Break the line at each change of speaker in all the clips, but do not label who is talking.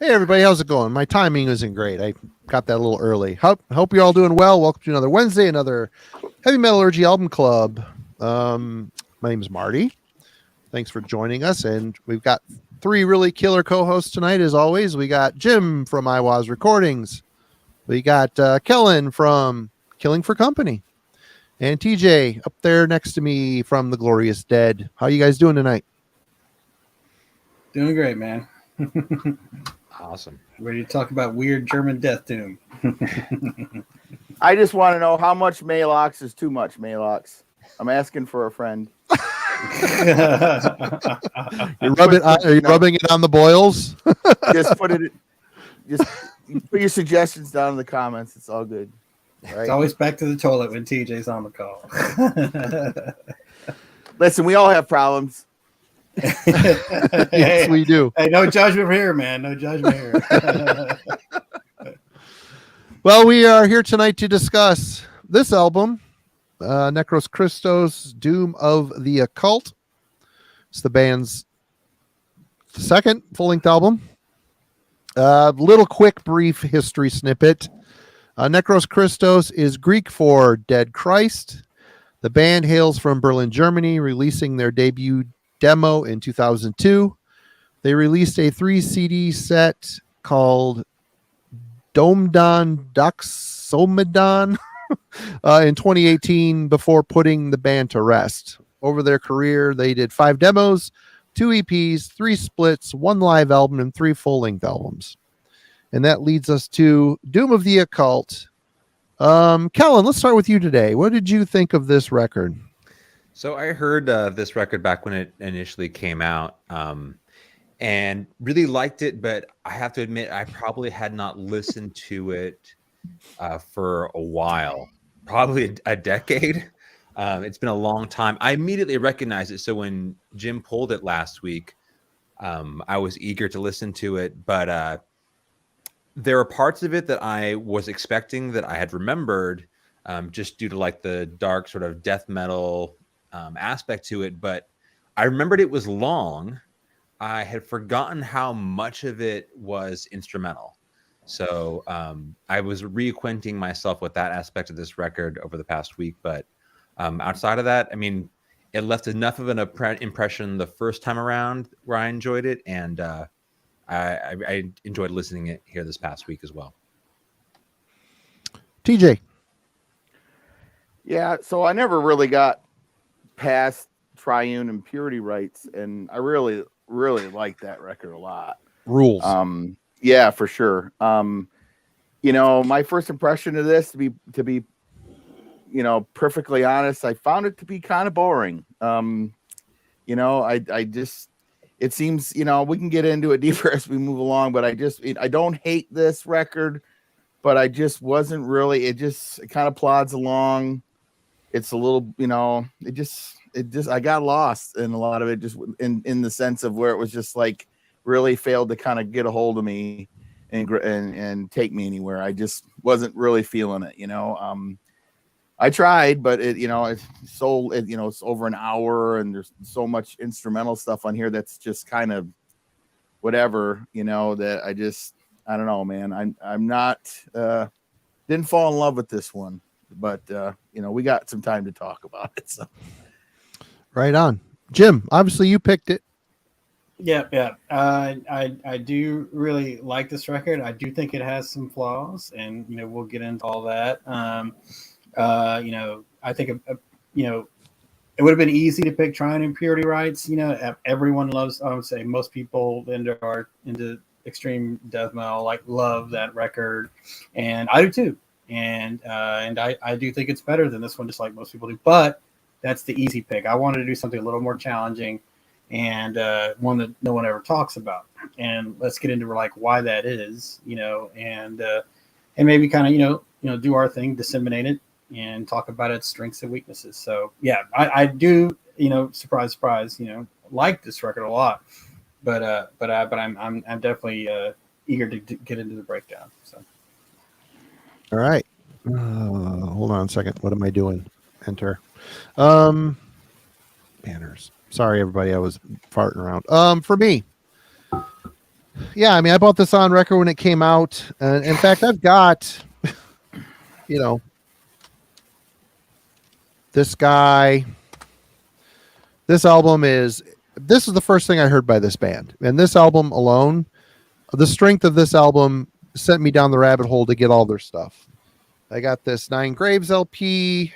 Hey everybody, how's it going? My timing isn't great. I got that a little early. Hope you're all doing well. Welcome to another Wednesday, another Heavy Metallurgy Album Club. My name is Marty. Thanks for joining us, and we've got three really killer co-hosts tonight. As always, we got Jim from Eihwaz Recordings, we got Kellen from Killing for Company, and TJ up there next to me from The Glorious Dead. How you guys doing tonight?
Doing great, man.
Awesome.
Ready to talk about weird German death doom.
I just want to know how much Malox is too much Malox. I'm asking for a friend.
Are you rubbing it on the boils?
Just put put your suggestions down in the comments. It's all good.
Right? It's always back to the toilet when TJ's on the call.
Listen, we all have problems.
Yes, we do.
Hey, no judgment here, man. No judgment here.
Well, we are here tonight to discuss this album, Necros Christos, Doom of the Occult. It's the band's second full-length album. Little quick, brief history snippet. Necros Christos is Greek for Dead Christ. The band hails from Berlin, Germany, releasing their debut demo in 2002. They released a 3 CD set called Domdan Doxomedon in 2018 before putting the band to rest. Over their career, they did 5 demos, 2 EPs, 3 splits, 1 live album, and 3 full-length albums. And that leads us to Doom of the Occult. Kellen, let's start with you today. What did you think of this record?
So I heard this record back when it initially came out and really liked it, but I have to admit I probably had not listened to it for a while, probably a decade. It's been a long time. I immediately recognized it. So when Jim pulled it last week, I was eager to listen to it, but there are parts of it that I was expecting that I had remembered just due to like the dark sort of death metal aspect to it, but I remembered it was long. I had forgotten how much of it was instrumental. So I was reacquainting myself with that aspect of this record over the past week. But outside of that, I mean, it left enough of an impression the first time around where I enjoyed it. And I enjoyed listening it here this past week as well.
TJ.
Yeah, so I never really got past Trivne Impvrity Rites, and I really like that record a lot.
Rules.
Yeah, for sure. You know, my first impression of this, to be you know, perfectly honest, I found it to be kind of boring. You know, I just, it seems, you know, we can get into it deeper as we move along, but I don't hate this record, but I just wasn't really, it kind of plods along. It's a little, you know, I got lost in a lot of it, just in the sense of where it was just like really failed to kind of get a hold of me and take me anywhere. I just wasn't really feeling it, you know. I tried, but you know, it's over an hour and there's so much instrumental stuff on here that's just kind of whatever, you know, that I don't know, man. I'm not, didn't fall in love with this one, but you know, we got some time to talk about it. So.
Right on. Jim, obviously you picked it.
Yeah. I do really like this record. I do think it has some flaws, and you know, we'll get into all that. You know, I think you know, it would have been easy to pick Trivne Impvrity Rites. You know, everyone loves. I would say most people into extreme death metal love that record, and I do too. And I do think it's better than this one, just like most people do. But that's the easy pick. I wanted to do something a little more challenging, and one that no one ever talks about. And let's get into like why that is, you know, and maybe kind of you know do our thing, disseminate it, and talk about its strengths and weaknesses. So yeah, I do, you know, surprise, you know, like this record a lot, but I'm definitely eager to get into the breakdown. So.
All right. Hold on a second. What am I doing? Enter. Banners. Sorry, everybody. I was farting around. For me, Yeah, I mean, I bought this on record when it came out. And in fact, I've got, you know, this guy. This is the first thing I heard by this band. And this album alone, the strength of this album sent me down the rabbit hole to get all their stuff. I got this 9 Graves LP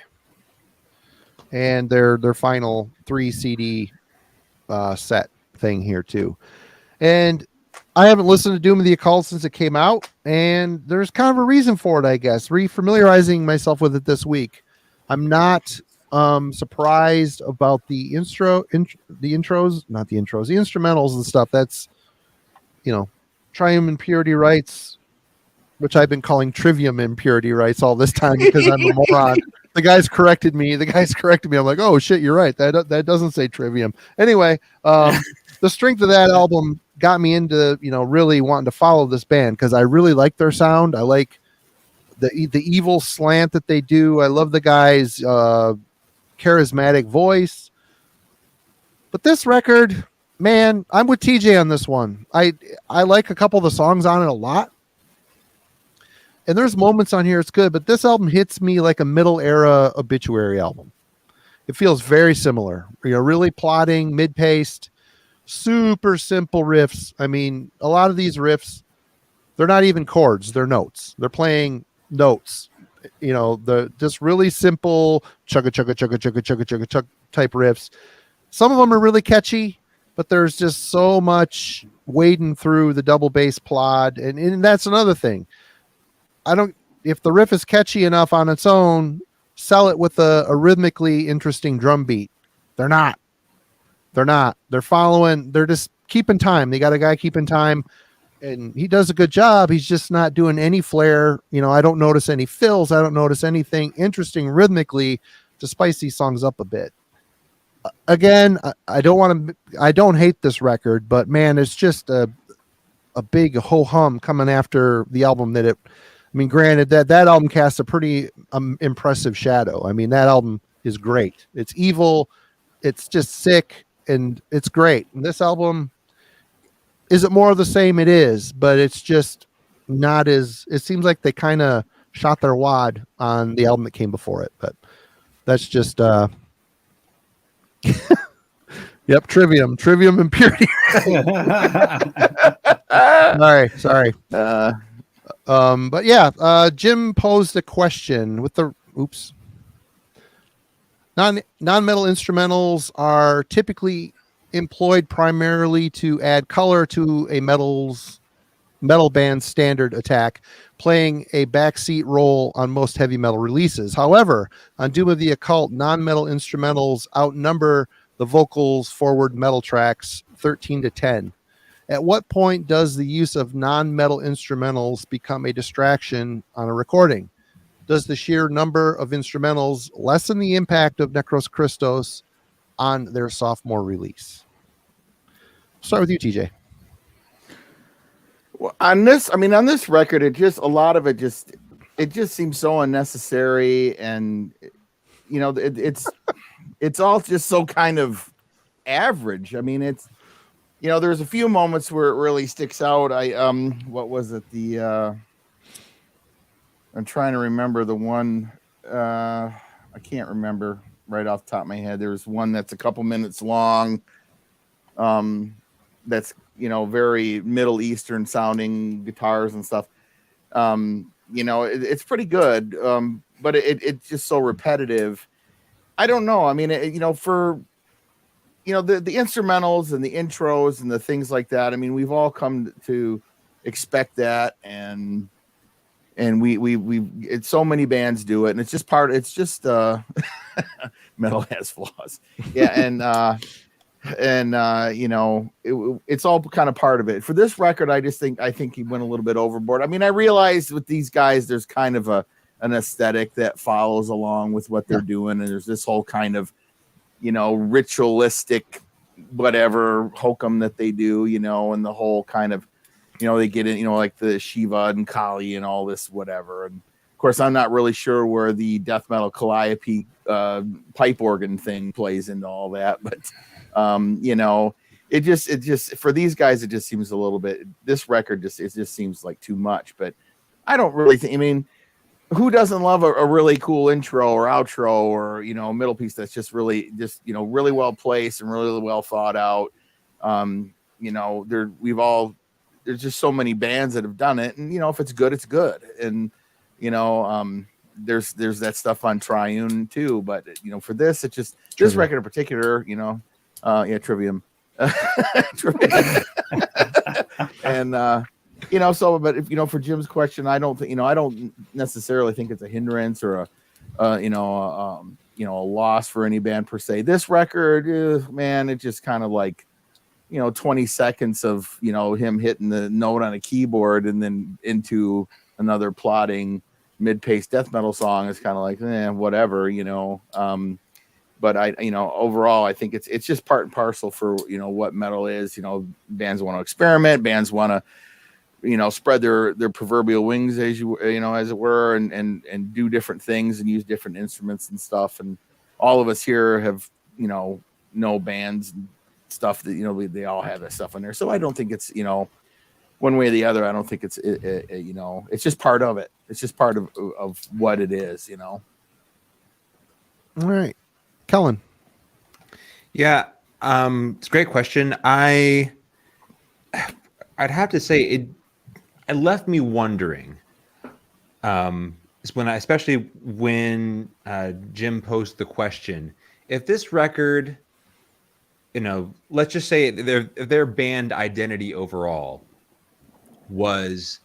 and their final 3 CD set thing here too. And I haven't listened to Doom of the Occult since it came out, and there's kind of a reason for it, I guess. Refamiliarizing myself with it this week. I'm not surprised about the instrumentals and stuff. That's, you know, Trivne Impvrity Rites, which I've been calling Trivne Impvrity Rites all this time because I'm a moron. The guys corrected me. I'm like, oh shit, you're right. That doesn't say Trivium. Anyway, the strength of that album got me into, you know, really wanting to follow this band because I really like their sound. I like the evil slant that they do. I love the guy's charismatic voice. But this record, man, I'm with TJ on this one. I like a couple of the songs on it a lot. And there's moments on here it's good, but this album hits me like a middle era obituary album. It feels very similar. You know, really plotting, mid-paced, super simple riffs. I mean, a lot of these riffs, they're not even chords, they're notes. They're playing notes. You know, the just really simple chugga chugga chugga chugga chugga chugga chugga type riffs. Some of them are really catchy, but there's just so much wading through the double bass plot, and that's another thing. If the riff is catchy enough on its own, sell it with a rhythmically interesting drum beat. They're not. They're just keeping time. They got a guy keeping time, and he does a good job. He's just not doing any flair. You know, I don't notice any fills. I don't notice anything interesting rhythmically to spice these songs up a bit. Again, I don't hate this record, but man, it's just a big ho-hum coming after the album that I mean, granted that album casts a pretty impressive shadow. I mean, that album is great. It's evil. It's just sick, and it's great. And this album, is it more of the same? It is, but it's just not as. It seems like they kind of shot their wad on the album that came before it. But that's just. Yep, Trivium Impvrity. Sorry. But yeah, Jim posed a question with the non-metal instrumentals are typically employed primarily to add color to a metal band's standard attack, playing a backseat role on most heavy metal releases. However, on Doom of the Occult, non-metal instrumentals outnumber the vocals forward metal tracks 13-10. At what point does the use of non-metal instrumentals become a distraction on a recording? Does the sheer number of instrumentals lessen the impact of Necros Christos on their sophomore release? Start with you, TJ.
Well, on this record, it just seems so unnecessary, and you know, it's all just so kind of average. I mean, it's, you know, there's a few moments where it really sticks out. What was it? I'm trying to remember the one. I can't remember right off the top of my head. There's one that's a couple minutes long. That's, you know, very Middle Eastern sounding guitars and stuff. You know, it's pretty good. But it's just so repetitive. I don't know. I mean, you know, for, you know, the instrumentals and the intros and the things like that. I mean, we've all come to expect that, and we so many bands do it, and it's just metal has flaws. Yeah. And you know, it's all kind of part of it. For this record, I think he went a little bit overboard. I mean, I realized with these guys, there's kind of an aesthetic that follows along with what they're doing, and there's this whole kind of, you know, ritualistic whatever hokum that they do, you know, and the whole kind of, you know, they get in, you know, like the Shiva and Kali and all this whatever. And of course, I'm not really sure where the death metal Calliope pipe organ thing plays into all that, but you know, it just for these guys, it just seems a little bit. This record just seems like too much. But I don't really think. I mean, who doesn't love a really cool intro or outro or middle piece that's just really really well placed and really well thought out. There's just so many bands that have done it, and if it's good, it's good. And there's that stuff on Triune too. But for this, it just this record in particular, Trivium. And but if for Jim's question, I don't think I don't necessarily think it's a hindrance or a loss for any band per se. This record, man, it just kind of like 20 seconds of him hitting the note on a keyboard and then into another plodding mid-paced death metal song is kind of like whatever. But I overall I think it's just part and parcel for what metal is. Bands want to experiment, bands want to spread their proverbial wings as as it were, and do different things and use different instruments and stuff. And all of us here have know bands and stuff that they all have that stuff in there. So I don't think it's one way or the other. I don't think it's it's just part of it. It's just part of what it is. All
right, Kellen. Yeah,
it's a great question. I'd have to say it left me wondering. Especially when Jim posed the question, if this record, let's just say their band identity overall was,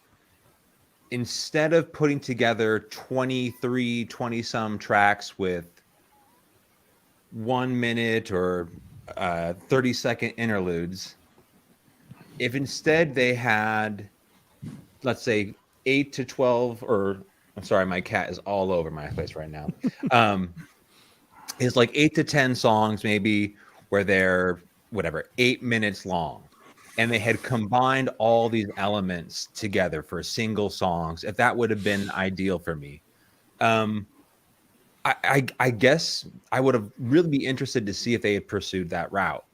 instead of putting together 20 some tracks with 1 minute or 30-second interludes, if instead they had, let's say 8 to 12, or I'm sorry, my cat is all over my place right now. It's like 8 to 10 songs maybe where they're 8 minutes long, and they had combined all these elements together for single songs. If that would have been ideal for me, I guess I would have really be interested to see if they had pursued that route,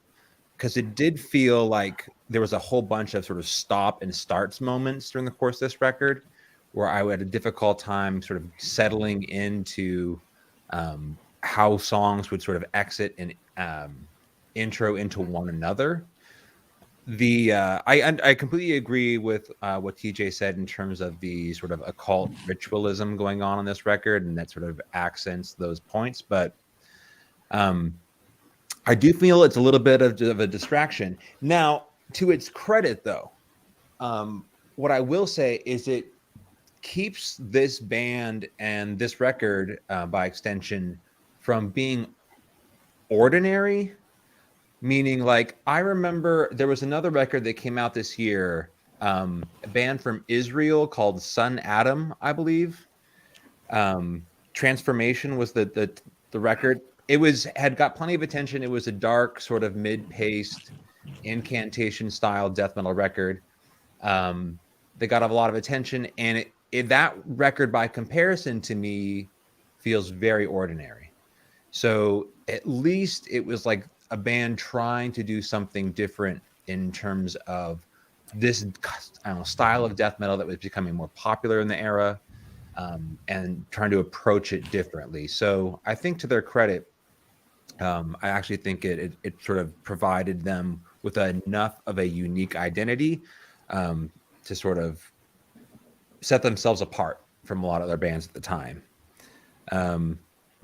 because it did feel like there was a whole bunch of sort of stop and starts moments during the course of this record where I had a difficult time sort of settling into how songs would sort of exit and intro into one another. I completely agree with what TJ said in terms of the sort of occult ritualism going on this record, and that sort of accents those points. But I do feel it's a little bit of a distraction. Now, to its credit, though, what I will say is it keeps this band and this record, by extension, from being ordinary. Meaning, like, I remember there was another record that came out this year, a band from Israel called Sun Adam, I believe. Transformation was the record. It had got plenty of attention. It was a dark, sort of mid-paced, incantation-style death metal record. They got a lot of attention, and that record, by comparison to me, feels very ordinary. So at least it was like a band trying to do something different in terms of this, style of death metal that was becoming more popular in the era, and trying to approach it differently. So I think, to their credit, I actually think it sort of provided them with enough of a unique identity to sort of set themselves apart from a lot of other bands at the time.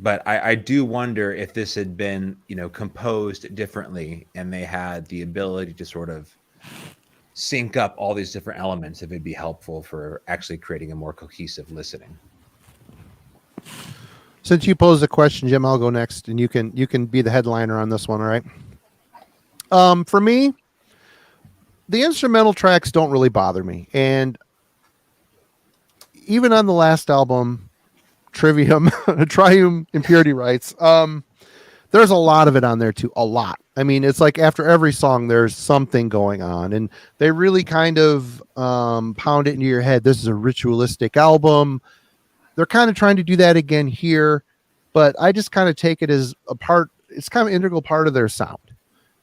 But I do wonder if this had been, composed differently and they had the ability to sort of sync up all these different elements, if it'd be helpful for actually creating a more cohesive listening.
Since you posed the question, Jim, I'll go next, and you can be the headliner on this one, all right? For me, the instrumental tracks don't really bother me. And even on the last album, Trivne Impvrity Rites, there's a lot of it on there too. A lot. I mean, it's like after every song, there's something going on, and they really kind of pound it into your head. This is a ritualistic album. They're kind of trying to do that again here, but I just kind of take it as a part. It's kind of an integral part of their sound.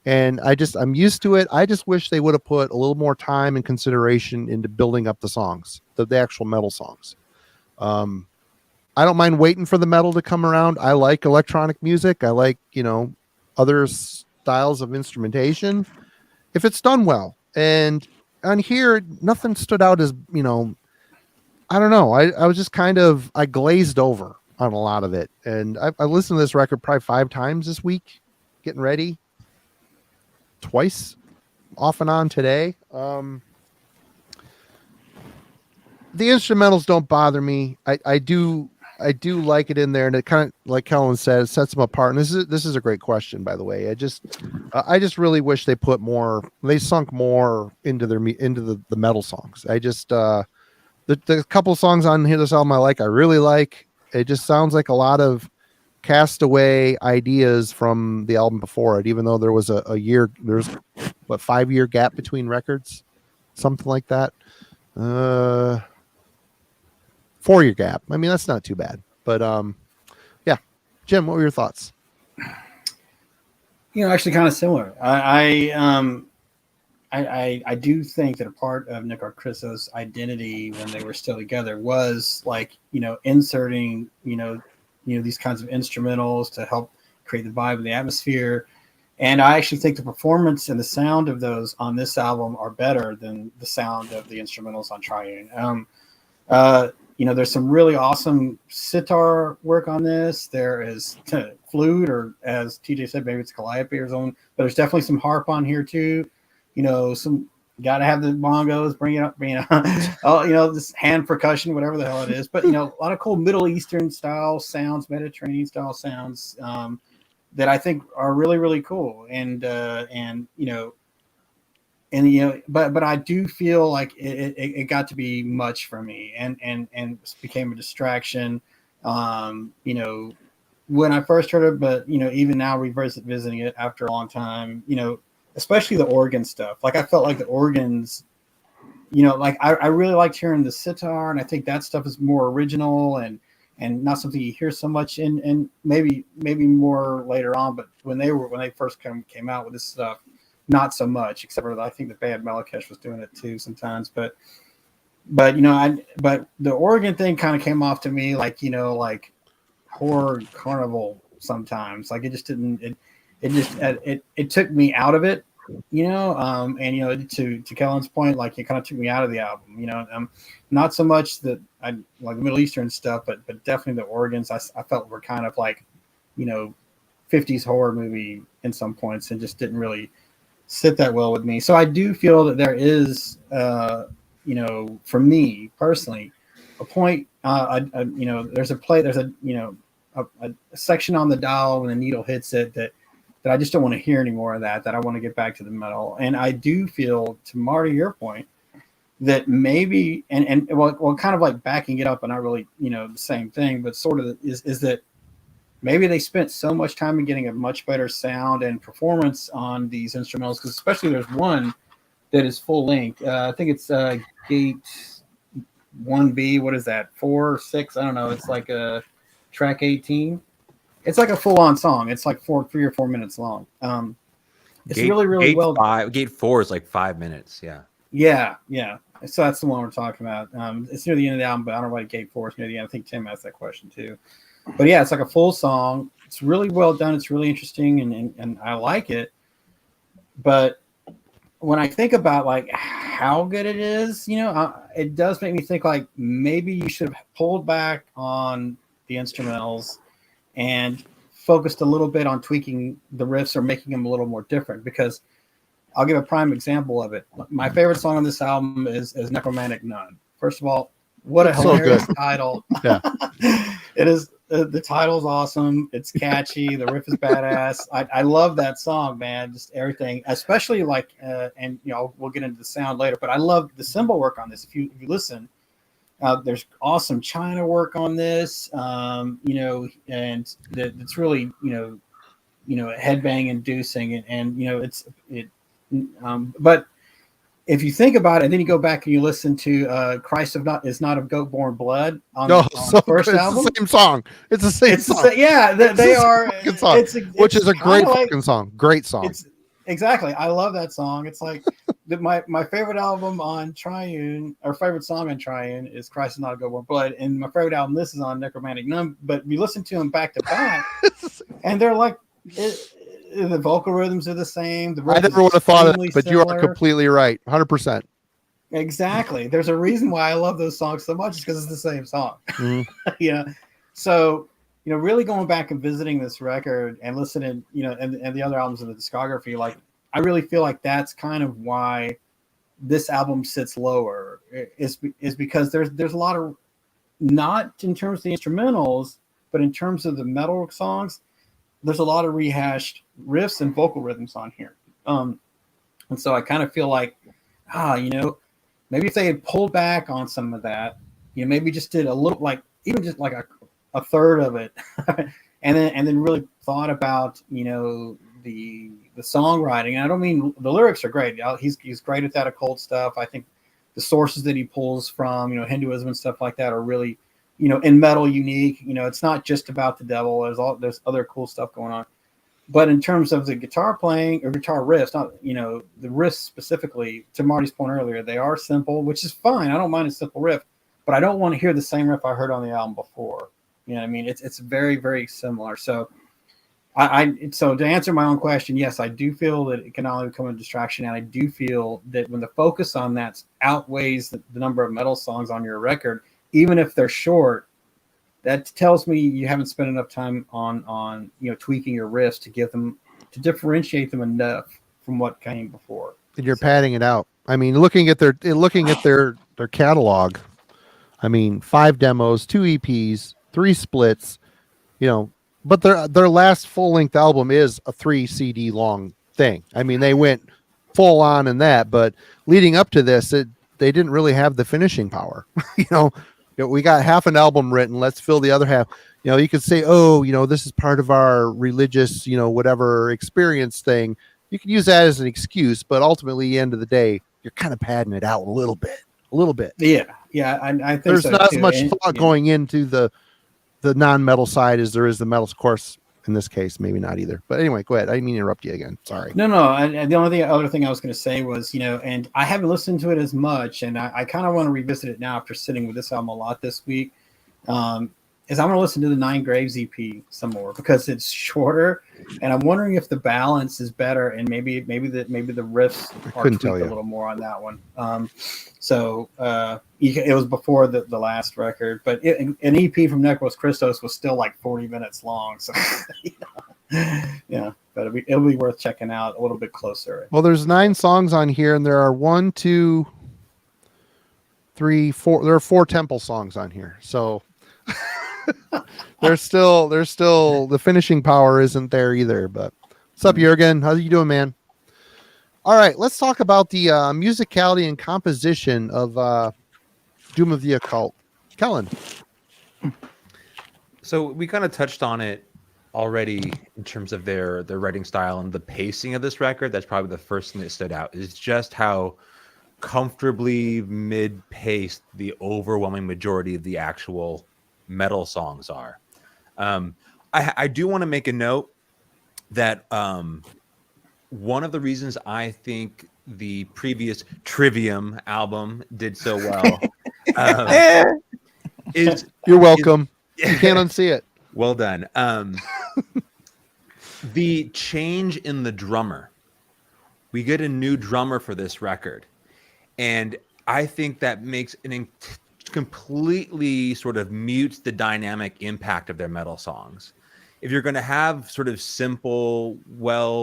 And I'm used to it. I just wish they would have put a little more time and consideration into building up the songs, the actual metal songs. I don't mind waiting for the metal to come around. I like electronic music. I like, other styles of instrumentation if it's done well. And on here, nothing stood out as, I don't know. I was just I glazed over on a lot of it. And I listened to this record probably 5 times this week, getting ready. Twice off and on today. The instrumentals don't bother me. I do like it in there, and it kind of, like Kellen said, it sets them apart. And this is a great question, by the way. I just really wish they sunk more into the metal songs. The couple songs on here, this album I really like. It just sounds like a lot of castaway ideas from the album before it, even though there was there's 5-year gap between records, something like that. 4-year gap. I mean, that's not too bad, but yeah. Jim, what were your thoughts?
Actually kind of similar. I do think that a part of Necros Christos' identity when they were still together was inserting, these kinds of instrumentals to help create the vibe and the atmosphere. And I actually think the performance and the sound of those on this album are better than the sound of the instrumentals on Triune. There's some really awesome sitar work on this. There is flute, or as TJ said, maybe it's calliope or something, but there's definitely some harp on here too. Some got to have the bongos, bring it up, this hand percussion, whatever the hell it is. But, a lot of cool Middle Eastern style sounds, Mediterranean style sounds that I think are really, really cool. But I do feel like it got to be much for me and became a distraction. When I first heard it, but, even now revisiting it after a long time, especially the organ stuff. I felt like the organs, I really liked hearing the sitar, and I think that stuff is more original and not something you hear so much in maybe more later on. But when they first came out with this stuff, not so much, except for I think the band Malakesh was doing it too sometimes. But the organ thing kind of came off to me like horror carnival sometimes. It just didn't. It took me out of it, and to Kellen's point, it kind of took me out of the album, not so much that I like the Middle Eastern stuff, but definitely the organs I felt were kind of 50s horror movie in some points, and just didn't really sit that well with me. So I do feel that there is, for me personally, a point, there's a section on the dial when the needle hits it that I just don't want to hear any more of that I want to get back to the metal. And I do feel, to Marty, your point, that maybe, and kind of backing it up, and not really, the same thing, but sort of is that maybe they spent so much time in getting a much better sound and performance on these instrumentals, because especially there's one that is full length. I think it's Gate 1B. What is that? 4 or 6? I don't know. It's like a track 18. It's like a full-on song. It's 3 or 4 minutes long. It's really well.
Gate 4 is 5 minutes. Yeah.
Yeah. So that's the one we're talking about. It's near the end of the album, but I don't know why Gate 4 is near the end. I think Tim asked that question too. But yeah, it's like a full song. It's really well done. It's really interesting, and I like it. But when I think about how good it is, it does make me think maybe you should have pulled back on the instrumentals and focused a little bit on tweaking the riffs or making them a little more different. Because I'll give a prime example of it. My favorite song on this album is Necromantic Nun. First of all, what a hilarious title. Yeah. It is. The title's awesome. It's catchy. The riff is badass. I love that song, man. Just everything, especially and we'll get into the sound later, but I love the cymbal work on this. If you listen, there's awesome China work on this, and it's really, headbang inducing, but if you think about it, and then you go back and you listen to Christ is not of Goat-Born Blood on the first album.
It's the same song. It's the same song.
They are.
Song, which is a great fucking song. Great song.
exactly. I love that song. It's like my favorite album on Triune, or favorite song on Triune, is Christ is Not a Go Born Blood, and my favorite album, this is on Necromantic Numb. But we listen to them back to back, and they're like, the vocal rhythms are the same. The
I never would have thought of that, but you are
similar.
completely right, 100%.
Exactly. There's a reason why I love those songs so much, because it's the same song.
Mhm.
Yeah. So, really going back and visiting this record and listening, and the other albums in the discography, like, I really feel like that's kind of why this album sits lower, is because there's a lot of, not in terms of the instrumentals, but in terms of the metal songs, there's a lot of rehashed riffs and vocal rhythms on here. And so I kind of feel like, maybe if they had pulled back on some of that, maybe just did a little, like, even just like a third of it, and then really thought about, the songwriting. And I don't mean the lyrics are great. He's great at that occult stuff. I think the sources that he pulls from, Hinduism and stuff like that are really, in metal unique. It's not just about the devil. There's other cool stuff going on. But in terms of the guitar playing or guitar riffs, not, the riffs specifically, to Marty's point earlier, they are simple, which is fine. I don't mind a simple riff, but I don't want to hear the same riff I heard on the album before. You know what I mean? It's very, very similar. So so to answer my own question, yes, I do feel that it can only become a distraction. And I do feel that when the focus on that outweighs the number of metal songs on your record, even if they're short, that tells me you haven't spent enough time on tweaking your riffs to differentiate them enough from what came before.
And you're padding it out. I mean, looking at their catalog, I mean, 5 demos, 2 EPs, 3 splits, but their last full-length album is a 3 CD long thing. I mean, they went full on in that, but leading up to this, they didn't really have the finishing power. We got half an album written. Let's fill the other half. You could say, this is part of our religious, whatever experience thing. You can use that as an excuse, but ultimately, at the end of the day, you're kind of padding it out a little bit.
Yeah. I think
there's
so
not
too.
as much thought going into the non-metal side as there is the metal. Of course, in this case, maybe not either. But anyway, go ahead. I didn't mean to interrupt you again. Sorry.
No. And the other thing I was going to say was, and I haven't listened to it as much, and I kind of want to revisit it now after sitting with this album a lot this week. Is I'm going to listen to the 9 Graves EP some more, because it's shorter, and I'm wondering if the balance is better, and maybe the riffs are tweaked a little more on that one. It was before the last record, but an EP from Necros Christos was still like 40 minutes long. So, yeah, but it'll be worth checking out a little bit closer.
Well, there's 9 songs on here, and there are 1, 2, 3, 4. There are 4 temple songs on here, so there's still the finishing power isn't there either. But what's up, Jurgen? How you doing, man? All right, let's talk about the musicality and composition of Doom of the Occult. Kellen.
So we kind of touched on it already in terms of their writing style and the pacing of this record. That's probably the first thing that stood out, is just how comfortably mid-paced the overwhelming majority of the actual metal songs are. I do want to make a note that one of the reasons I think the previous Trivium album did so well is
you're welcome. You can't unsee it.
Well done. The change in the drummer. We get a new drummer for this record, and I think that makes completely sort of mutes the dynamic impact of their metal songs. If you're going to have sort of simple,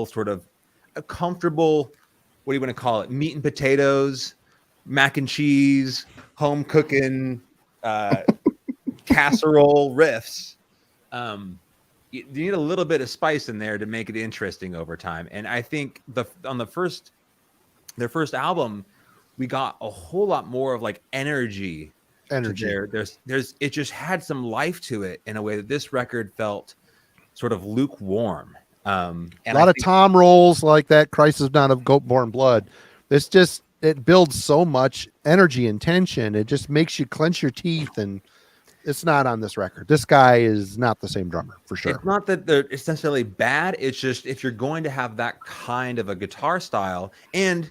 sort of a comfortable, what do you want to call it? Meat and potatoes, mac and cheese, home cooking, casserole riffs. You need a little bit of spice in there to make it interesting over time. And I think on their first album, we got a whole lot more of like energy. There's it just had some life to it in a way that this record felt sort of lukewarm. And
a lot of tom rolls like that. Christ is not of goat-born blood. It builds so much energy and tension. It just makes you clench your teeth, and it's not on this record. This guy is not the same drummer for sure.
It's not that they're essentially bad. It's just if you're going to have that kind of a guitar style, and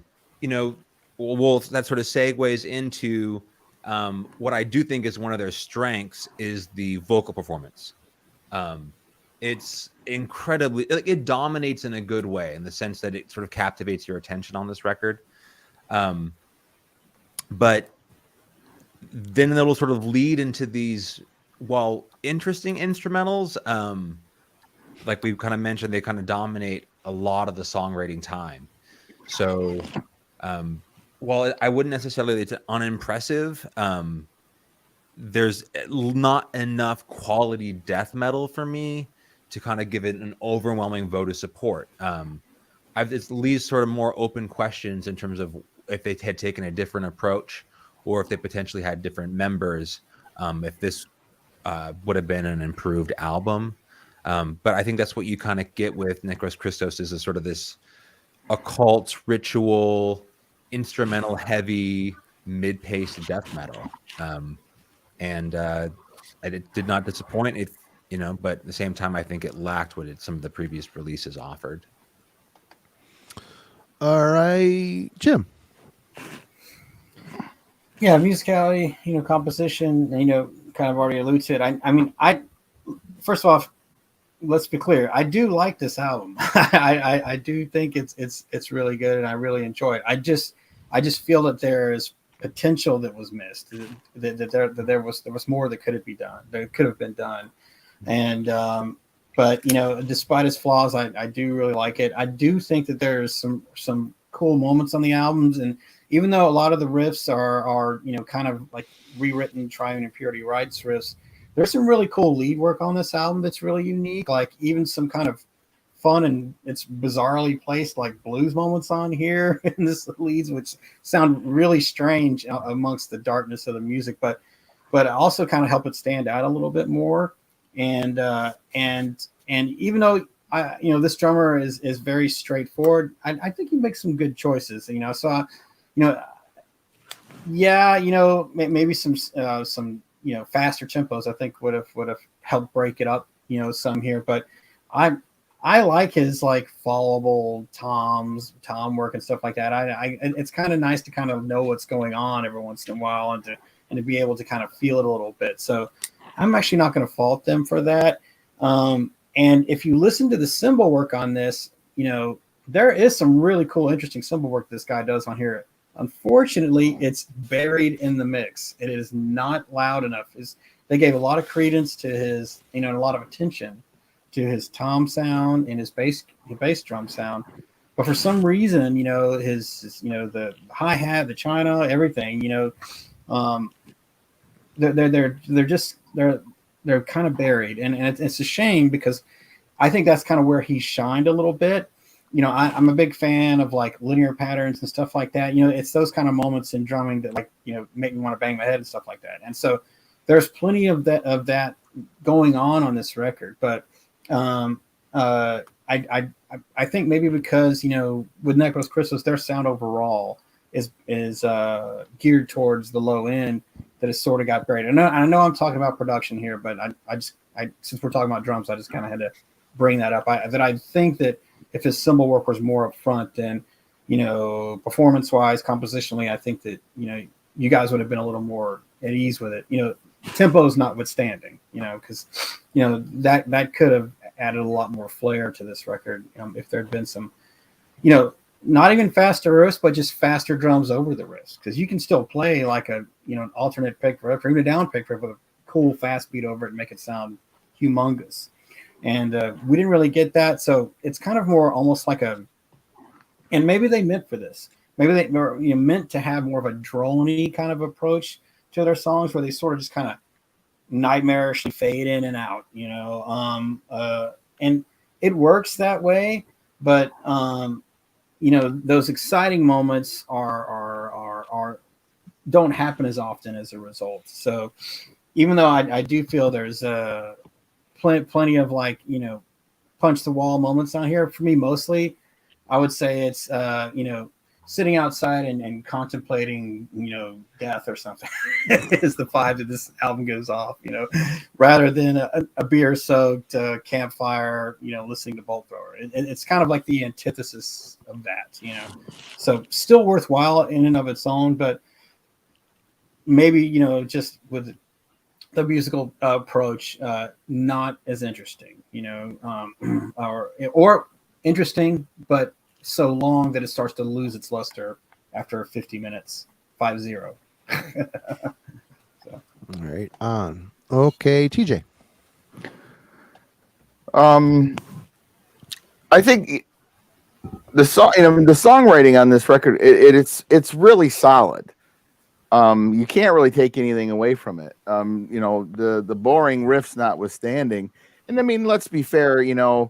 well, that sort of segues into what I do think is one of their strengths is the vocal performance. It's incredibly, like, it dominates in a good way in the sense that it sort of captivates your attention on this record. But then it'll sort of lead into these, while interesting instrumentals, like we kind of mentioned, they kind of dominate a lot of the songwriting time. So while I wouldn't necessarily, it's unimpressive, there's not enough quality death metal for me to kind of give it an overwhelming vote of support. It leaves sort of more open questions in terms of if they had taken a different approach, or if they potentially had different members, if this would have been an improved album. But I think that's what you kind of get with Necros Christos, is a sort of this occult, ritual, instrumental heavy, mid-paced death metal. And it did not disappoint, but at the same time, I think it lacked what some of the previous releases offered.
All right, Jim.
Yeah, musicality, composition, kind of already alludes to it. I mean, first off, let's be clear. I do like this album. I do think it's really good, and I really enjoy it. I just feel that there is potential that was missed. That there was more that could have been done, and but despite its flaws, I do really like it. I do think that there's some cool moments on the albums, and even though a lot of the riffs are kind of like rewritten Trivne Impvrity Rites riffs, there's some really cool lead work on this album that's really unique. Like even some kind of fun and it's bizarrely placed like blues moments on here in this leads, which sound really strange amongst the darkness of the music, but also kind of help it stand out a little bit more. And even though this drummer is very straightforward, I think he makes some good choices. So maybe some faster tempos I think would have helped break it up, some here. But I like his like followable tom work and stuff like that. It's kind of nice to kind of know what's going on every once in a while and to be able to kind of feel it a little bit. So I'm actually not going to fault them for that. And if you listen to the cymbal work on this, there is some really cool, interesting cymbal work this guy does on here. Unfortunately, it's buried in the mix. It is not loud enough. They gave a lot of credence to his, a lot of attention to his tom sound and his bass drum sound. But for some reason, his the hi-hat, the china, everything, they're kind of buried, and it's a shame because I think that's kind of where he shined a little bit. I'm a big fan of like linear patterns and stuff like that. It's those kind of moments in drumming that make me want to bang my head and stuff like that. And so there's plenty of that going on this record. But I think maybe because with Necros Christos, their sound overall is geared towards the low end, that has sort of got buried. I know I'm talking about production here, but I since we're talking about drums, I just kind of had to bring that up. I think that if his cymbal work was more up front, then performance wise, compositionally, I think that you guys would have been a little more at ease with it. Tempos notwithstanding, because that could have added a lot more flair to this record if there'd been some, not even faster riffs, but just faster drums over the riffs, because you can still play like a an alternate pick riff or even a down pick riff with a cool fast beat over it and make it sound humongous. And we didn't really get that, so it's kind of more almost like and maybe they meant for this. Maybe they were meant to have more of a drone-y kind of approach to their songs, where they sort of just kind of nightmarishly fade in and out, and it works that way. But those exciting moments are don't happen as often as a result. So even though I do feel there's plenty of punch the wall moments on here, for me mostly I would say it's sitting outside and contemplating, death or something is the vibe that this album goes off, rather than a beer soaked campfire, listening to Bolt Thrower. It's kind of like the antithesis of that, so still worthwhile in and of its own, but maybe, just with the musical approach, not as interesting, or interesting, but so long that it starts to lose its luster after 50 minutes, 5-0.
All right, on. Okay, TJ.
I think the song, the songwriting on this record, it's really solid. You can't really take anything away from it. The boring riffs notwithstanding, and I mean, let's be fair, a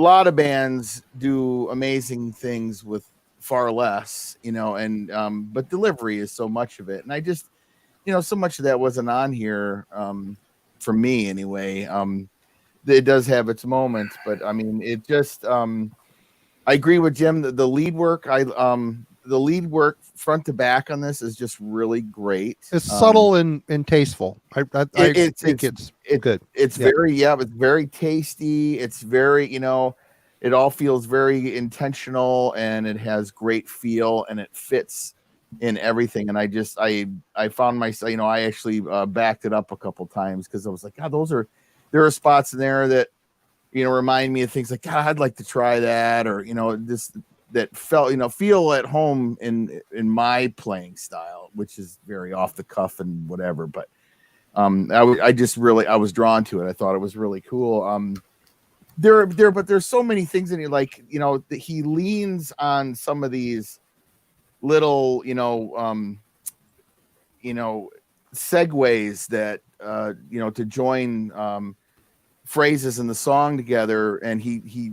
lot of bands do amazing things with far less, but delivery is so much of it. And I just, so much of that wasn't on here, for me anyway. It does have its moments, but I mean, it just, I agree with Jim that the lead work, the lead work front to back on this is just really great.
It's subtle and tasteful. I think it's good.
It's it's very tasty. It's very, it all feels very intentional, and it has great feel, and it fits in everything. And I found myself, I actually backed it up a couple times because I was like, God, there are spots in there that, remind me of things like, God, I'd like to try that, or, that felt, feel at home in my playing style, which is very off the cuff and whatever. But I was drawn to it. I thought it was really cool. But there's so many things in it, like, that he leans on some of these little, segues that, to join phrases in the song together, and he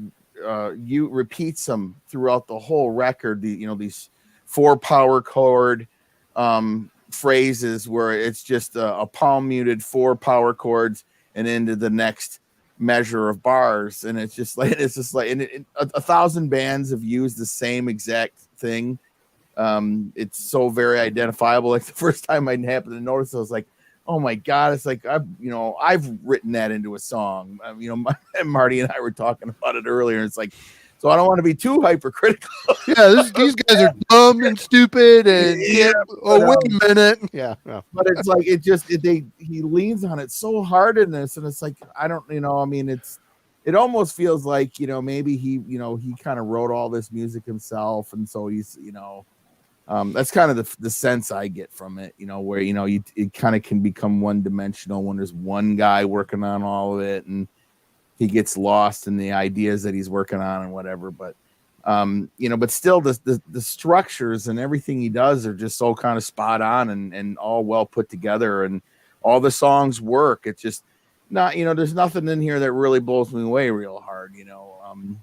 repeats them throughout the whole record. These 4 power chord phrases where it's just a palm muted 4 power chords and into the next measure of bars, and it's just like 1,000 bands have used the same exact thing. It's so very identifiable. Like the first time I happened to notice, I was like, oh my God, it's like I've written that into a song. Marty and I were talking about it earlier. It's like, so I don't want to be too hypercritical.
Yeah, these guys are dumb and stupid, and wait a minute. Yeah,
but it's like he leans on it so hard in this, and it's like, I don't, I mean, it almost feels like, maybe he kind of wrote all this music himself, and so he's, that's kind of the sense I get from it, where, it kind of can become one dimensional when there's one guy working on all of it, and he gets lost in the ideas that he's working on and whatever. But, but still the structures and everything he does are just so kind of spot on and all well put together, and all the songs work. It's just not, there's nothing in here that really blows me away real hard.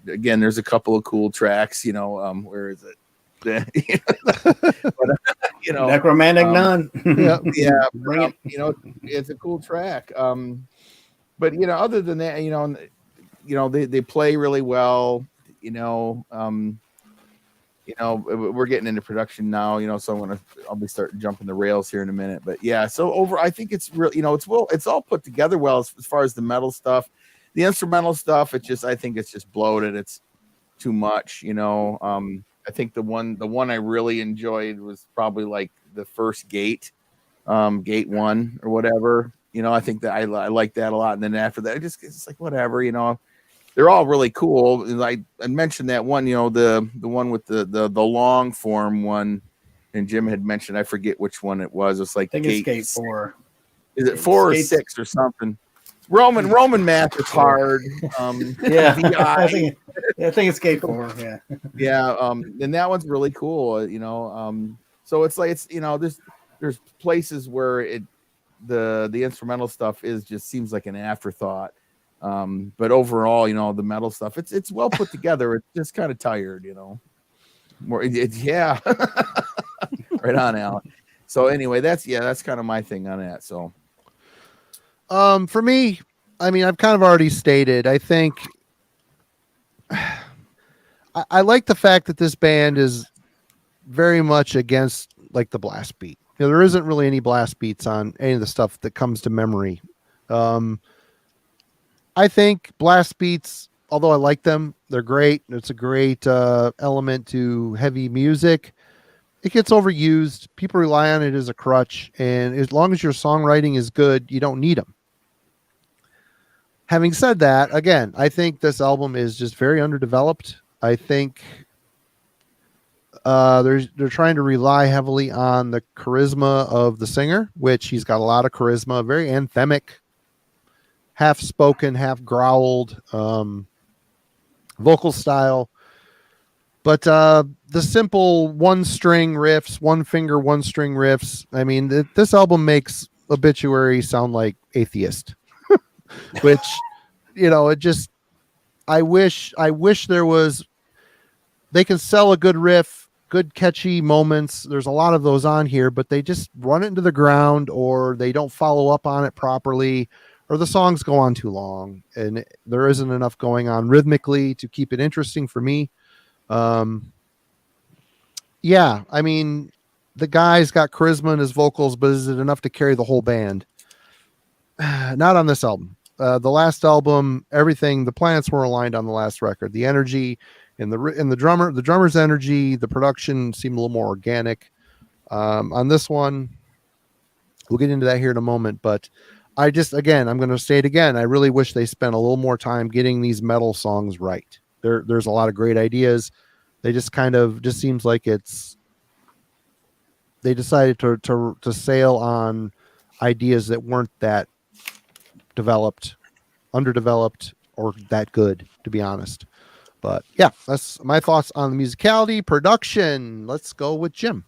Again, there's a couple of cool tracks, where is it? But,
Necromantic Nun.
It's a cool track. But other than that, they play really well. We're getting into production now. So I'll be starting jumping the rails here in a minute. But yeah, so I think it's real. It's all put together well as far as the metal stuff, the instrumental stuff. I think it's just bloated. It's too much. I think the one I really enjoyed was probably like the first Gate 1 or whatever. I think that I like that a lot. And then after that, it's like whatever. They're all really cool. I mentioned that one, the one with the long form one, and Jim had mentioned, I forget which one it was. It's like
I think it's Gate 4.
Is it 4 or 6 or something? Roman math is hard.
Yeah, I think it's Gate 4. Yeah,
yeah. And that one's really cool. So it's like there's places where the instrumental stuff just seems like an afterthought. But overall, the metal stuff, it's well put together. It's just kind of tired, yeah. Right on, Alan. So anyway, that's kind of my thing on that. So,
for me, I mean, I've kind of already stated, I think I like the fact that this band is very much against like the blast beat. There isn't really any blast beats on any of the stuff that comes to memory. I think blast beats, although I like them, they're great. It's a great element to heavy music. It gets overused. People rely on it as a crutch. And as long as your songwriting is good, you don't need them. Having said that, again, I think this album is just very underdeveloped. I think they're trying to rely heavily on the charisma of the singer, which he's got a lot of charisma, very anthemic, half spoken, half growled vocal style. But the simple one string riffs, one finger, one string riffs. I mean, this album makes Obituary sound like Atheist, which, it just, I wish there was, they can sell a good riff, good catchy moments. There's a lot of those on here, but they just run it into the ground, or they don't follow up on it properly, or the songs go on too long and there isn't enough going on rhythmically to keep it interesting for me. Yeah, I mean, the guy's got charisma in his vocals, but is it enough to carry the whole band? Not on this album. The last album, everything, the planets were aligned on the last record. The energy and the drummer's energy, the production seemed a little more organic. On this one, we'll get into that here in a moment, but I'm going to say it again. I really wish they spent a little more time getting these metal songs right. There's a lot of great ideas. They just just seems like they decided to sail on ideas that weren't that developed, underdeveloped, or that good, to be honest. But yeah, that's my thoughts on the musicality. Production. Let's go with Jim.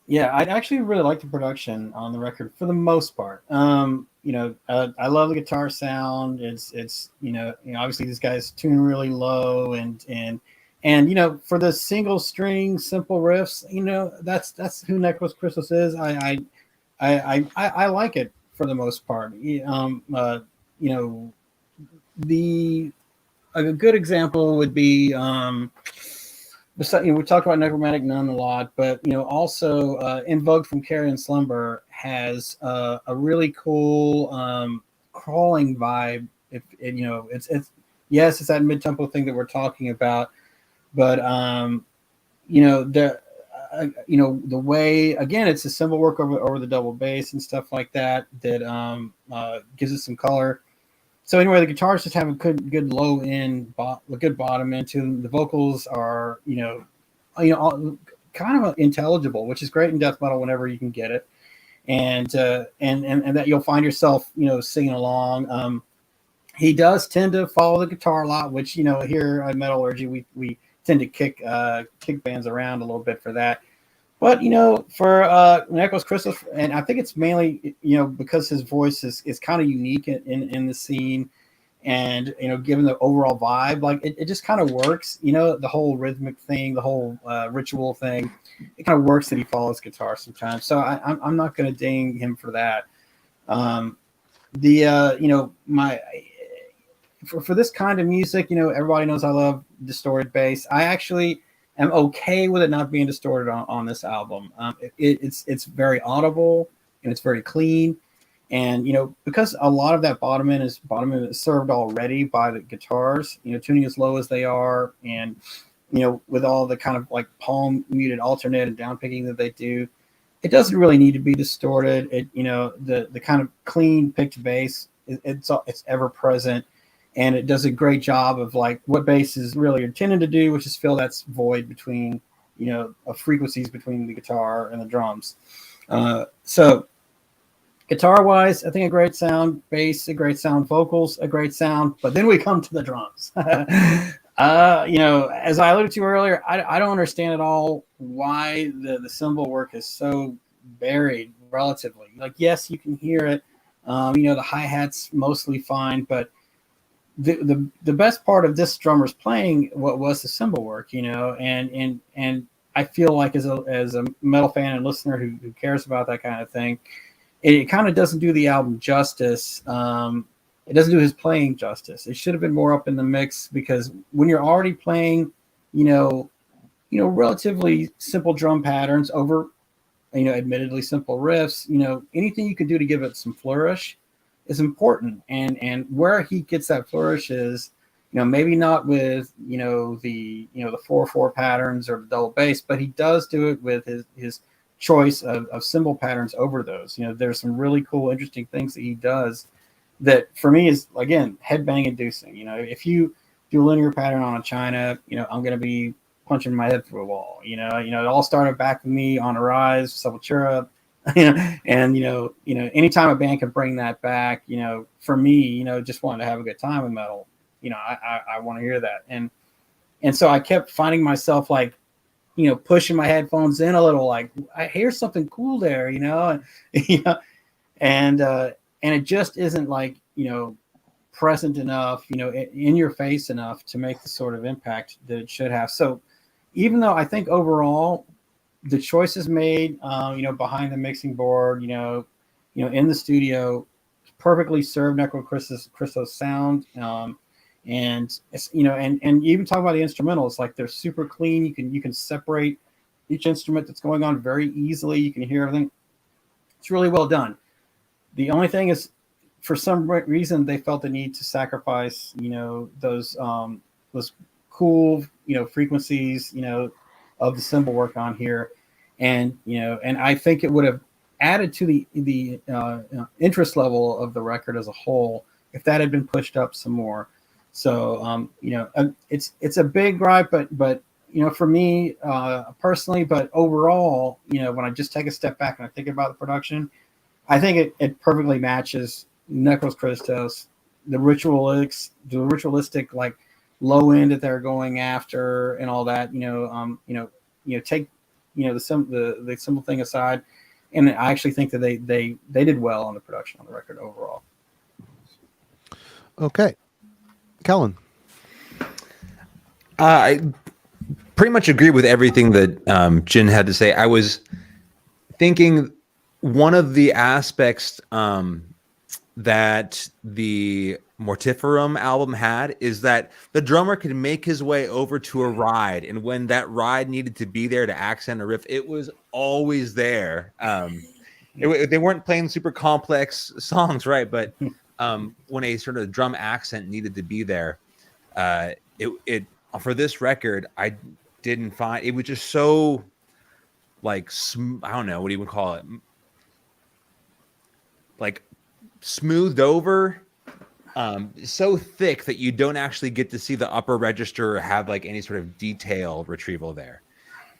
Yeah, I'd actually really like the production on the record for the most part. I love the guitar sound. It's obviously this guy's tuned really low and for the single string simple riffs, that's who Necros Christos is. I like it for the most part. A good example would be we talked about Necromantic Nun a lot, but also Invoked from Carrion Slumber has a really cool crawling vibe. It's that mid-tempo thing that we're talking about, but the way, again, it's a cymbal work over the double bass and stuff like that gives it some color. So anyway, the guitars just have a good low end, a good bottom end to them. The vocals are, kind of intelligible, which is great in death metal whenever you can get it, and that you'll find yourself, singing along. He does tend to follow the guitar a lot, which here at Metallurgy we tend to kick bands around a little bit for that. But for Necros Christos, and I think it's mainly because his voice is kind of unique in the scene, and given the overall vibe, like it just kind of works. The whole rhythmic thing, the whole ritual thing, it kind of works that he follows guitar sometimes. So I'm not going to ding him for that. For this kind of music, everybody knows I love distorted bass. I actually am okay with it not being distorted on this album. It's very audible and it's very clean, and because a lot of that bottom end is served already by the guitars, tuning as low as they are, and with all the kind of like palm muted alternate and down picking that they do, it doesn't really need to be distorted. The kind of clean picked bass, it's ever present. And it does a great job of like what bass is really intended to do, which is fill that void between, of frequencies between the guitar and the drums. So guitar wise, I think a great sound, bass, a great sound, vocals, a great sound. But then we come to the drums. As I alluded to earlier, I don't understand at all why the cymbal work is so buried relatively. Like, yes, you can hear it. The hi-hat's mostly fine, but the best part of this drummer's playing was the cymbal work, and I feel like as a metal fan and listener who cares about that kind of thing, it kind of doesn't do the album justice. It doesn't do his playing justice. It should have been more up in the mix, because when you're already playing, relatively simple drum patterns over, admittedly simple riffs. Anything you can do to give it some flourish is important. And where he gets that flourish is, maybe not with, the 4/4 patterns or the double bass, but he does do it with his choice of cymbal patterns over those. There's some really cool, interesting things that he does that for me is, again, headbang inducing. If you do a linear pattern on a China, I'm going to be punching my head through a wall. It all started back with me on Arise, Sepultura, and anytime a band can bring that back, for me, just wanting to have a good time with metal, I want to hear that, and so I kept finding myself like, pushing my headphones in a little, like I hear something cool there, and it just isn't like, present enough, in your face enough to make the sort of impact that it should have. So even though I think overall the choices made, behind the mixing board, in the studio, perfectly served Necros Christos sound, and it's, and even talk about the instrumentals, like they're super clean. You can separate each instrument that's going on very easily. You can hear everything. It's really well done. The only thing is, for some reason, they felt the need to sacrifice, those cool, frequencies, of the cymbal work on here, and I think it would have added to the interest level of the record as a whole if that had been pushed up some more. So it's a big gripe, but for me personally, but overall, when I just take a step back and I think about the production, I think it perfectly matches Necros Christos, the ritualistic like low end that they're going after and all that. Take the simple thing aside, and I actually think that they did well on the production on the record overall.
Okay, Kellen.
I pretty much agree with everything that Jin had to say. I was thinking one of the aspects that the Mortiferum album had is that the drummer could make his way over to a ride, and when that ride needed to be there to accent a riff, it was always there. They weren't playing super complex songs, right? But when a sort of drum accent needed to be there, it for this record, I didn't find it was just so like I don't know what you would call it, like smoothed over, so thick that you don't actually get to see the upper register or have like any sort of detail retrieval there.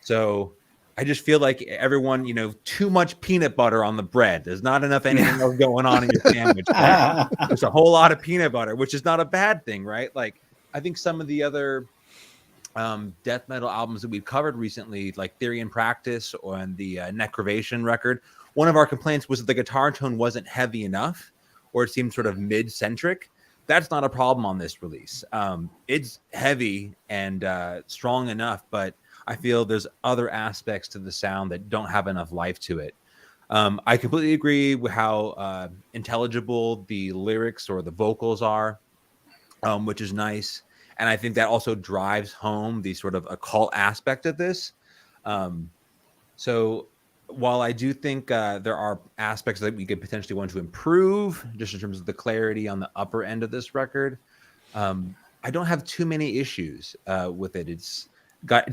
So I just feel like everyone, too much peanut butter on the bread. There's not enough anything else going on in your sandwich. There's a whole lot of peanut butter, which is not a bad thing, right? Like I think some of the other death metal albums that we've covered recently, like Theory and Practice and the Necrovation record, one of our complaints was that the guitar tone wasn't heavy enough, or it seemed sort of mid-centric. That's not a problem on this release. It's heavy and strong enough, but I feel there's other aspects to the sound that don't have enough life to it. I completely agree with how intelligible the lyrics or the vocals are, which is nice. And I think that also drives home the sort of occult aspect of this. So while I do think there are aspects that we could potentially want to improve, just in terms of the clarity on the upper end of this record, I don't have too many issues with it. It's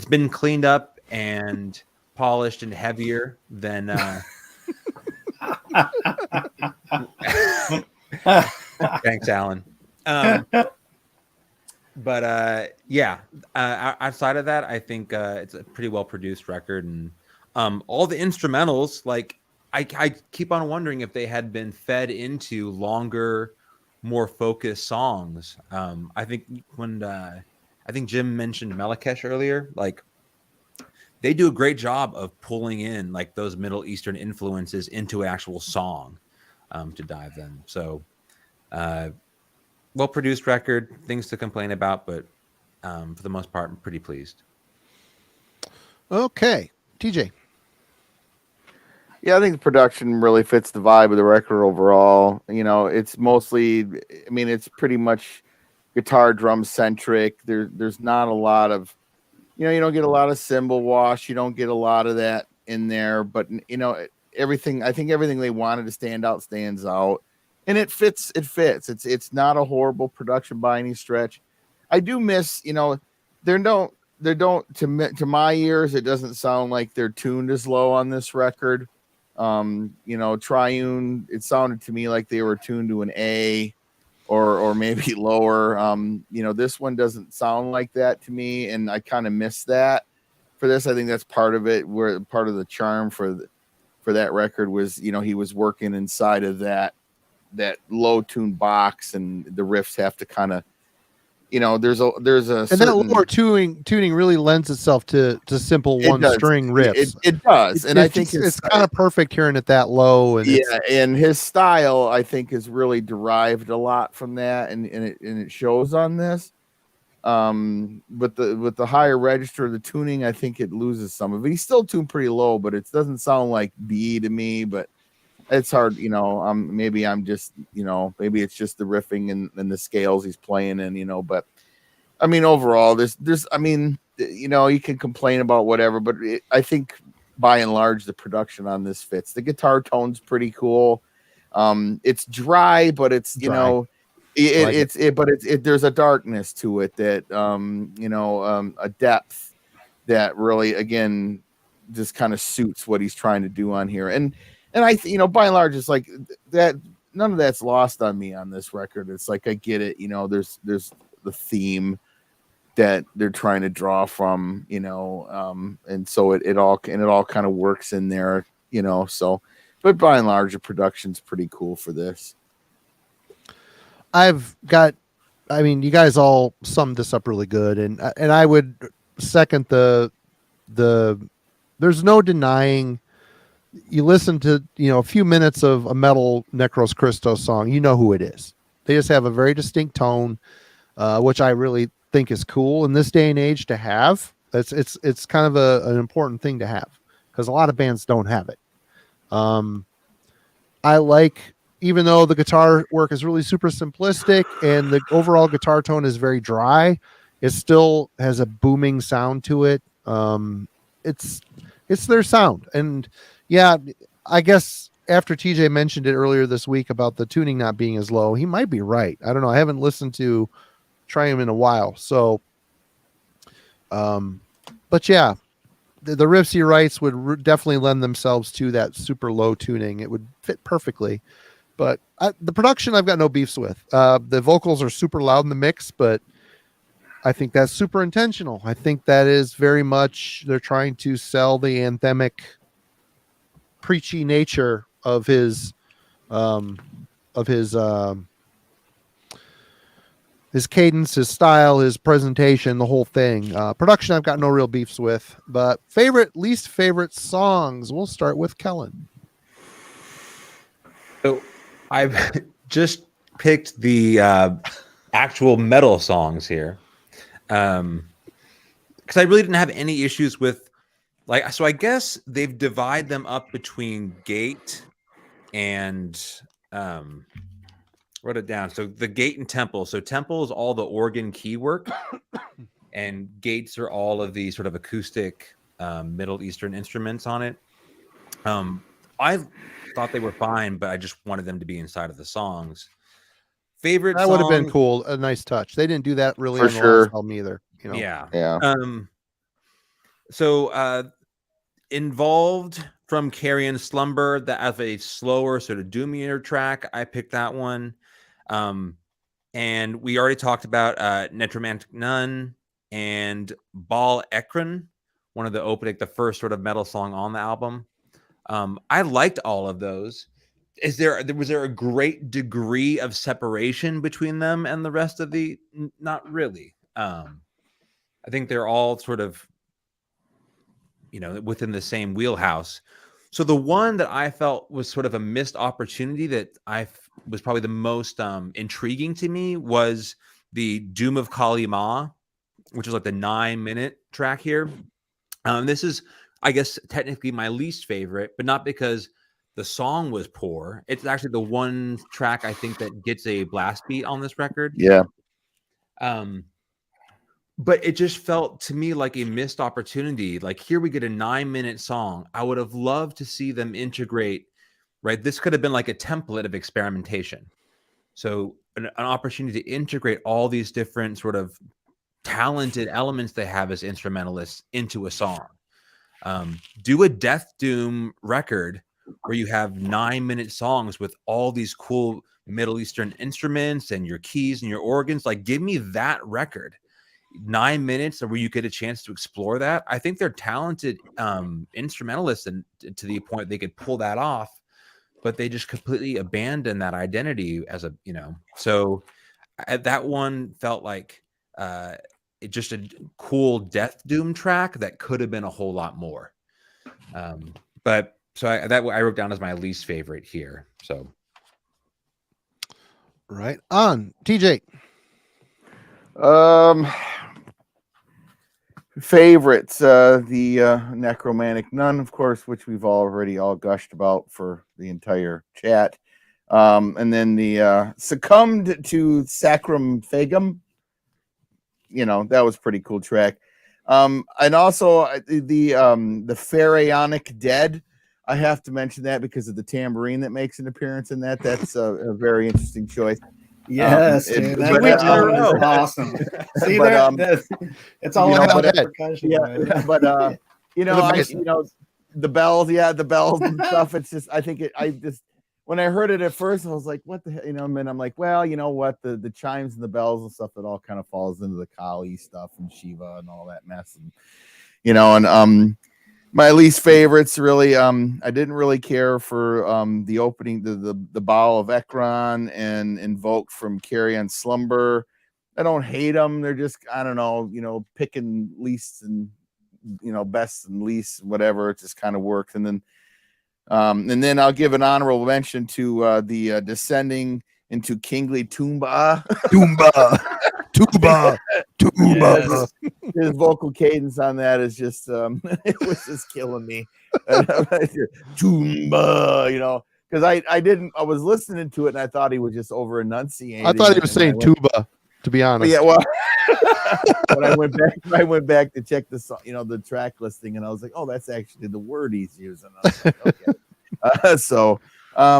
been cleaned up and polished and heavier than. Thanks, Alan. But outside of that, I think it's a pretty well produced record, and all the instrumentals, like I keep on wondering if they had been fed into longer, more focused songs. I think I think Jim mentioned Melakesh earlier, like they do a great job of pulling in like those Middle Eastern influences into an actual song to dive them. So well-produced record, things to complain about, but for the most part, I'm pretty pleased.
Okay, TJ.
Yeah, I think the production really fits the vibe of the record overall. It's mostly, it's pretty much guitar drum centric. There's not a lot of you know, you don't get a lot of cymbal wash. You don't get a lot of that in there, but you know, everything. I think everything they wanted to stand out stands out, and it fits. It fits. It's not a horrible production by any stretch. I do miss, you know, they don't to my ears. It doesn't sound like they're tuned as low on this record. You know, Triune. It sounded to me like they were tuned to an A. Or maybe lower. You know, this one doesn't sound like that to me, and I kind of miss that for this. I think that's part of it, where part of the charm for that record was, you know, he was working inside of that low tune box, and the riffs have to kind of, you know, there's a
and
certain,
that lower tuning really lends itself to simple one string riffs.
It does, and I think
it's kind of perfect hearing it that low. And
yeah, and his style, I think, is really derived a lot from that, and it shows on this. With the higher register, the tuning, I think it loses some of it. He's still tuned pretty low, but it doesn't sound like B to me. But it's hard, you know. Maybe I'm just, you know, maybe it's just the riffing and the scales he's playing in, you know. But I mean, overall, there's, I mean, you know, you can complain about whatever, but I think by and large the production on this fits. The guitar tone's pretty cool. It's dry, but it's, you know, there's a darkness to it that, you know, a depth that really, again, just kind of suits what he's trying to do on here. And I, you know, by and large, it's like that. None of that's lost on me on this record. It's like, I get it. You know, there's the theme that they're trying to draw from, you know, and so it all kind of works in there, you know. So, but by and large, the production's pretty cool for this.
I mean, you guys all summed this up really good, and I would second the. There's no denying. You listen to, you know, a few minutes of a metal Necros Christos song, you know who it is. They just have a very distinct tone, which I really think is cool in this day and age to have. It's kind of an important thing to have, because a lot of bands don't have it. I like, even though the guitar work is really super simplistic and the overall guitar tone is very dry, it still has a booming sound to it. It's their sound. And yeah, I guess after TJ mentioned it earlier this week about the tuning not being as low, he might be right. I don't know. I haven't listened to Triumph in a while. So, but yeah, the riffs he writes would definitely lend themselves to that super low tuning. It would fit perfectly. But the production, I've got no beefs with. The vocals are super loud in the mix, but I think that's super intentional. I think that is very much, they're trying to sell the anthemic, preachy nature of his cadence, his style, his presentation, the whole thing. Production, I've got no real beefs with. But least favorite songs, we'll start with Kellen.
So I've just picked the actual metal songs here, because I really didn't have any issues with, like, so I guess they've divided them up between gate and wrote it down. So the gate and temple. So temple is all the organ key work, and gates are all of the sort of acoustic Middle Eastern instruments on it. I thought they were fine, but I just wanted them to be inside of the songs. Favorite
that
song,
would have been cool, a nice touch. They didn't do that really
For
on the
sure.
last album either. You know?
Yeah.
So Involved from Carrion Slumber, that as a slower sort of doomier track, I picked that one. And we already talked about Necromantic Nun and Ball Ekron, one of the opening, the first sort of metal song on the album. I liked all of those. Was there a great degree of separation between them and the rest of the? Not really. I think they're all sort of, you know, within the same wheelhouse. So the one that I felt was sort of a missed opportunity that was probably the most intriguing to me was the Doom of Kali Ma, which is like the 9-minute track here. This is, I guess, technically my least favorite, but not because the song was poor. It's actually the one track I think that gets a blast beat on this record.
Yeah.
but it just felt to me like a missed opportunity. Like, here we get a 9-minute song. I would have loved to see them integrate, right? This could have been like a template of experimentation. So an opportunity to integrate all these different sort of talented elements they have as instrumentalists into a song. Do a Death Doom record where you have 9-minute songs with all these cool Middle Eastern instruments and your keys and your organs. Like, give me that record. 9 minutes where you get a chance to explore that. I think they're talented instrumentalists, and to the point they could pull that off, but they just completely abandon that identity as a, so that one felt like it just a cool Death Doom track that could have been a whole lot more. But so I wrote down as my least favorite here. So
Right on. TJ.
Favorites, the Necromantic Nun, of course, which we've already all gushed about for the entire chat. And then the Succumbed to Sacrum Fagum. That was a pretty cool track. And also the Pharaonic Dead. I have to mention that because of the tambourine that makes an appearance in that. That's a very interesting choice.
Yes, dude, that album is awesome. See, it's all about that percussion.
Yeah, but the bells, the bells and stuff. It's just, I think when I heard it at first, I was like, what the hell, and then I'm like, well, you know what, the chimes and the bells and stuff, it all kind of falls into the Kali stuff and Shiva and all that mess, and my least favorites really, I didn't really care for the opening, the Bow of Ekron and Invoked from Carrion Slumber. I don't hate them. They're just, I don't know, picking least and best and least, whatever. It just kind of worked. And then I'll give an honorable mention to the Descending into Kingly Tumba. Tuba. Yes. His vocal cadence on that is just it was just killing me. Tumba, because I was listening to it and I thought he was just over enunciating.
I thought he was saying tuba, to be honest.
Yeah, well, when I went back to check the song, the track listing, and I was like, oh, that's actually the word he's using. I was like, okay.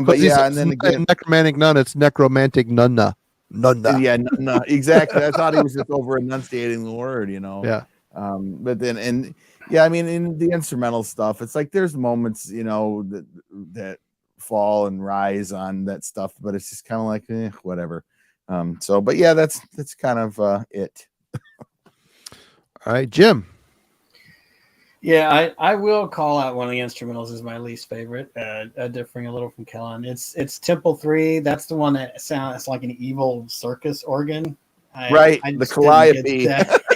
But yeah, and then again,
Necromantic Nun, it's Necromantic Nunna.
Yeah, no, exactly. I thought he was just over enunciating the word,
Yeah.
But then, I mean, in the instrumental stuff, it's like there's moments, that fall and rise on that stuff, but it's just kind of like, whatever. But yeah, that's kind of it.
All right, Jim.
Yeah, I will call out one of the instrumentals as my least favorite, differing a little from Kellen. It's Temple 3. That's the one that sounds like an evil circus organ.
Right, the Calliope.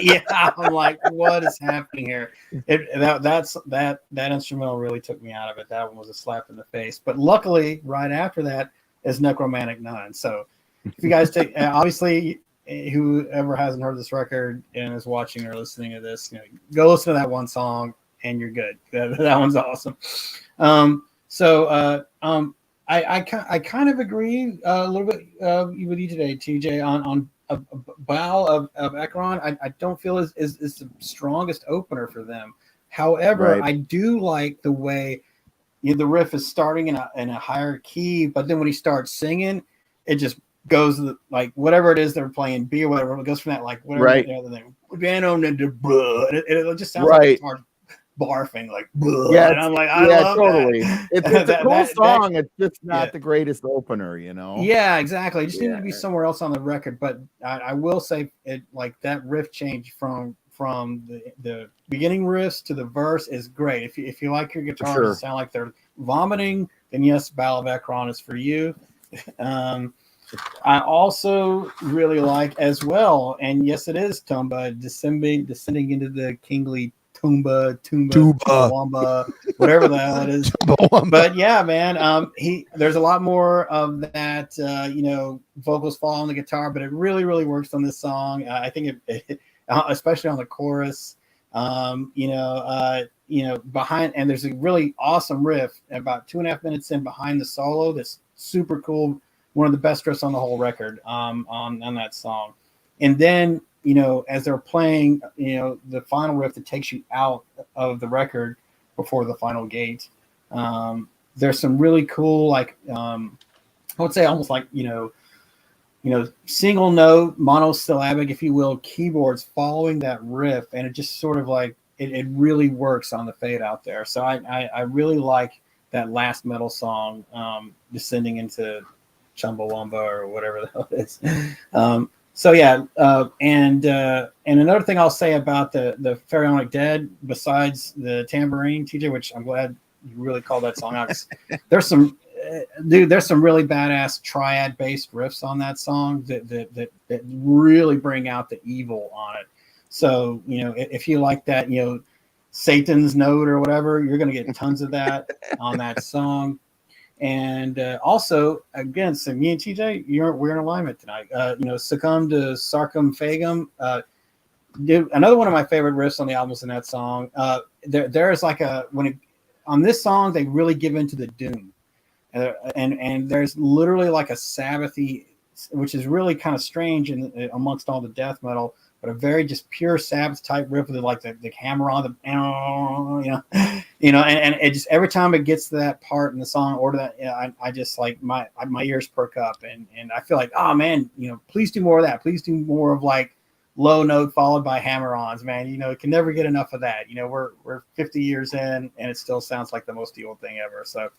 Yeah, I'm like, what is happening here? That instrumental really took me out of it. That one was a slap in the face. But luckily, right after that is Necromantic Nun. So if you guys take, obviously, whoever hasn't heard this record and is watching or listening to this, go listen to that one song and you're good. That one's awesome. I kind of agree a little bit with you today, TJ, on a Bow of Ekron. I don't feel is the strongest opener for them. However, right. I do like the way the riff is starting in a higher key, but then when he starts singing, it just goes like whatever it is they're playing B or whatever, it goes from that like whatever
right.
The other thing. It just sounds like it's hard barfing like
yeah,
and I'm like I love
totally
that.
It's a cool song. It's just not the greatest opener,
Yeah, exactly. It just needed to be somewhere else on the record. But I will say it like that riff change from the beginning riffs to the verse is great. If you like your guitar to sound like they're vomiting, then yes, Bow of Ekron is for you. I also really like as well, and yes, it is Tumba descending into the kingly Tuba, whatever the hell it is. But yeah, man, there's a lot more of that, vocals fall on the guitar, but it really, really works on this song. I think it especially on the chorus, behind, and there's a really awesome riff about 2.5 minutes in behind the solo. That's super cool. One of the best riffs on the whole record, on that song. And then you know, as they're playing, you know, the final riff that takes you out of the record before the final gate, there's some really cool, like, I would say almost like, you know, single note, monosyllabic, if you will, keyboards following that riff. And it just sort of like, it really works on the fade out there. So I really like that last metal song, descending into Chumbawamba or whatever the hell it is. So yeah, and another thing I'll say about the Pharaonic Dead, besides the tambourine, TJ, which I'm glad you really called that song out. There's some there's some really badass triad based riffs on that song that really bring out the evil on it. So, you know, if you like that, you know, Satan's note or whatever, you're going to get tons of that on that song. And also, again, so me and TJ, we're in alignment tonight. You know, Succumb to Sarcomphagum. Another one of my favorite riffs on the album is in that song. There's like on this song, they really give into the doom. And there's literally like a Sabbathy, which is really kind of strange amongst all the death metal, but a very just pure Sabbath type riff with like the hammer on the, and it just, every time it gets to that part in the song or that, I just like my ears perk up and I feel like, oh man, you know, please do more of that. Please do more of like low note followed by hammer-ons, man. You know, it can never get enough of that. You know, we're 50 years in and it still sounds like the most evil thing ever. So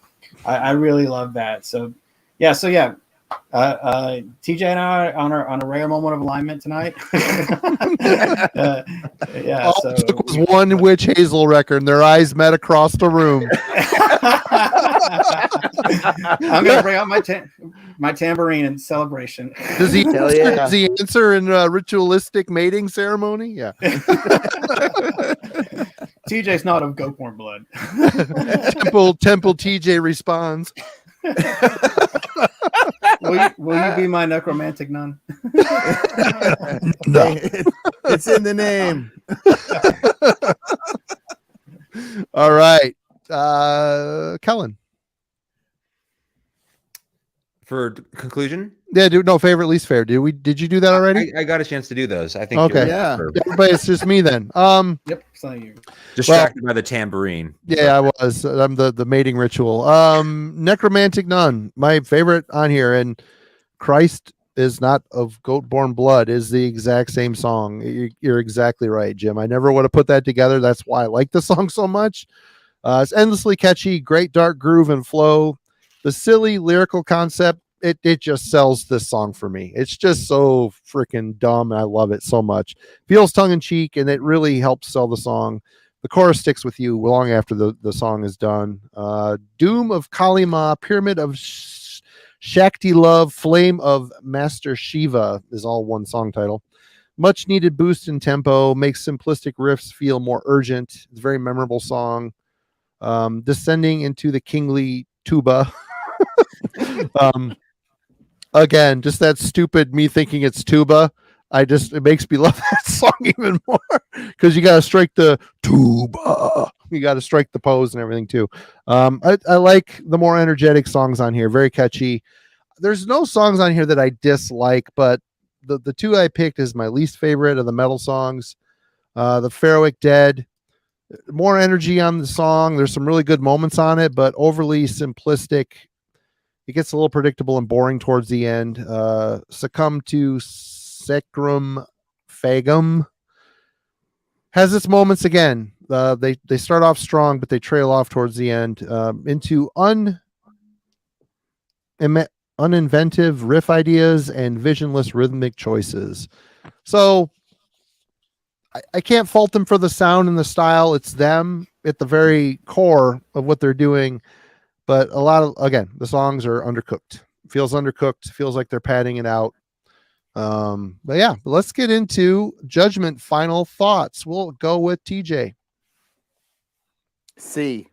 I really love that. So yeah. TJ and I are on a rare moment of alignment tonight.
All it took was one Witch Hazel record and their eyes met across the room.
I'm gonna bring out my tambourine in celebration.
Does he answer in a ritualistic mating ceremony? Yeah.
TJ's not of goatborn blood.
Temple TJ responds.
Will you be my necromantic nun?
No.
It's in the name.
All right. Kellen.
For conclusion?
Yeah, dude. No, favorite, least favorite. Did you do that already?
I got a chance to do those. I think.
Okay.
Yeah.
Everybody, it's just me then.
Yep. So you.
Distracted by the tambourine.
Yeah, I was. I'm the mating ritual. Necromantic Nun, my favorite on here, and Christ is not of goat-born blood is the exact same song. You're exactly right, Jim. I never would have put that together. That's why I like the song so much. It's endlessly catchy, great dark groove and flow. The silly lyrical concept, it just sells this song for me. It's just so freaking dumb, and I love it so much. Feels tongue-in-cheek, and it really helps sell the song. The chorus sticks with you long after the song is done. Doom of Kali Ma, Pyramid of Shakti Love, Flame of Master Shiva is all one song title. Much needed boost in tempo, makes simplistic riffs feel more urgent. It's a very memorable song. Descending into the kingly tuba. Again, just that stupid me thinking it's tuba. It makes me love that song even more because you got to strike the tuba. You got to strike the pose and everything too. I like the more energetic songs on here. Very catchy. There's no songs on here that I dislike, but the two I picked is my least favorite of the metal songs. The Pharaonic Dead, more energy on the song. There's some really good moments on it, but overly simplistic. It gets a little predictable and boring towards the end. Succumb to Sacrum Fagum has its moments again. They start off strong, but they trail off towards the end into uninventive riff ideas and visionless rhythmic choices. So I can't fault them for the sound and the style. It's them at the very core of what they're doing. But the songs are undercooked. Feels undercooked. Feels like they're padding it out. But yeah, let's get into judgment. Final thoughts. We'll go with TJ.
C.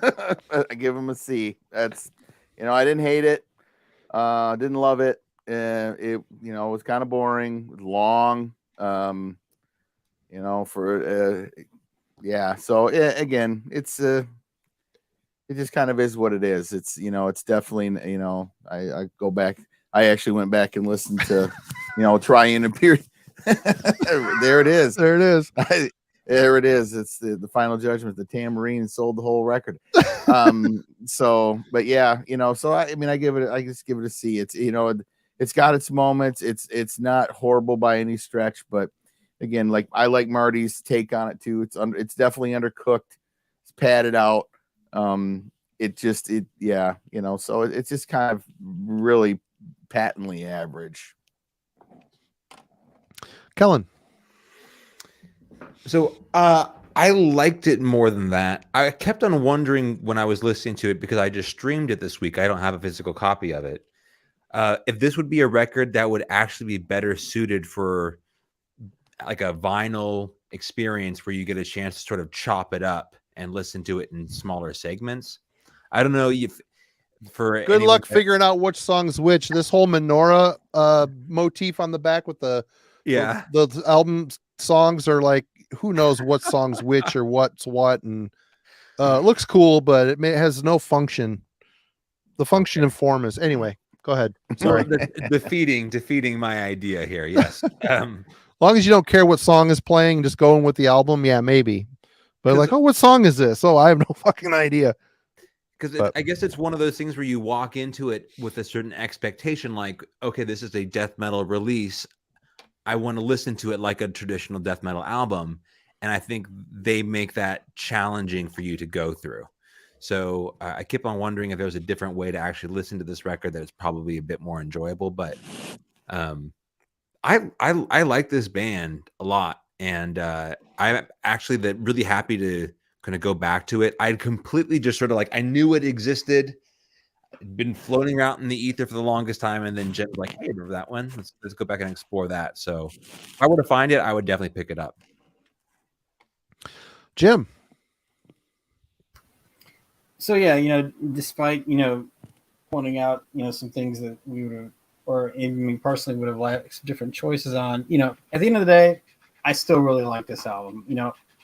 I give him a C. That's, I didn't hate it. Didn't love it. It was kind of boring, long. So again, it's it just kind of is what it is. It's it's definitely I go back. I actually went back and listened to Trivne Impvrity. There it is.
There it is.
There it is. It's the final judgment. The Tamarine sold the whole record. But yeah, so I just give it a C. It's it's got its moments. It's not horrible by any stretch, but again, I like Marty's take on it too. It's definitely undercooked. It's padded out. So it's just kind of really patently average.
Kellen.
So I liked it more than that. I kept on wondering when I was listening to it, because I just streamed it this week. I don't have a physical copy of it. If this would be a record that would actually be better suited for like a vinyl experience where you get a chance to sort of chop it up and listen to it in smaller segments. I don't know if for
good luck figuring out which song's which. This whole menorah motif on the back with the album songs are like, who knows what song's which or what's what, and it looks cool, but it has no function. The function and form is anyway. Go ahead. Sorry.
defeating my idea here. Yes.
As long as you don't care what song is playing, just going with the album. Yeah, maybe. But like, what song is this? Oh, I have no fucking idea.
Because I guess it's one of those things where you walk into it with a certain expectation, like, okay, this is a death metal release. I want to listen to it like a traditional death metal album. And I think they make that challenging for you to go through. So I keep on wondering if there was a different way to actually listen to this record that is probably a bit more enjoyable. But I like this band a lot. And I'm actually really happy to kind of go back to it. I'd completely just sort of I knew it existed. It'd been floating around in the ether for the longest time. And then Jen was like, hey, remember that one? Let's go back and explore that. So if I were to find it, I would definitely pick it up.
Jim.
So yeah, despite pointing out some things that we would have, or even me personally would have liked some different choices on, at the end of the day, I still really like this album.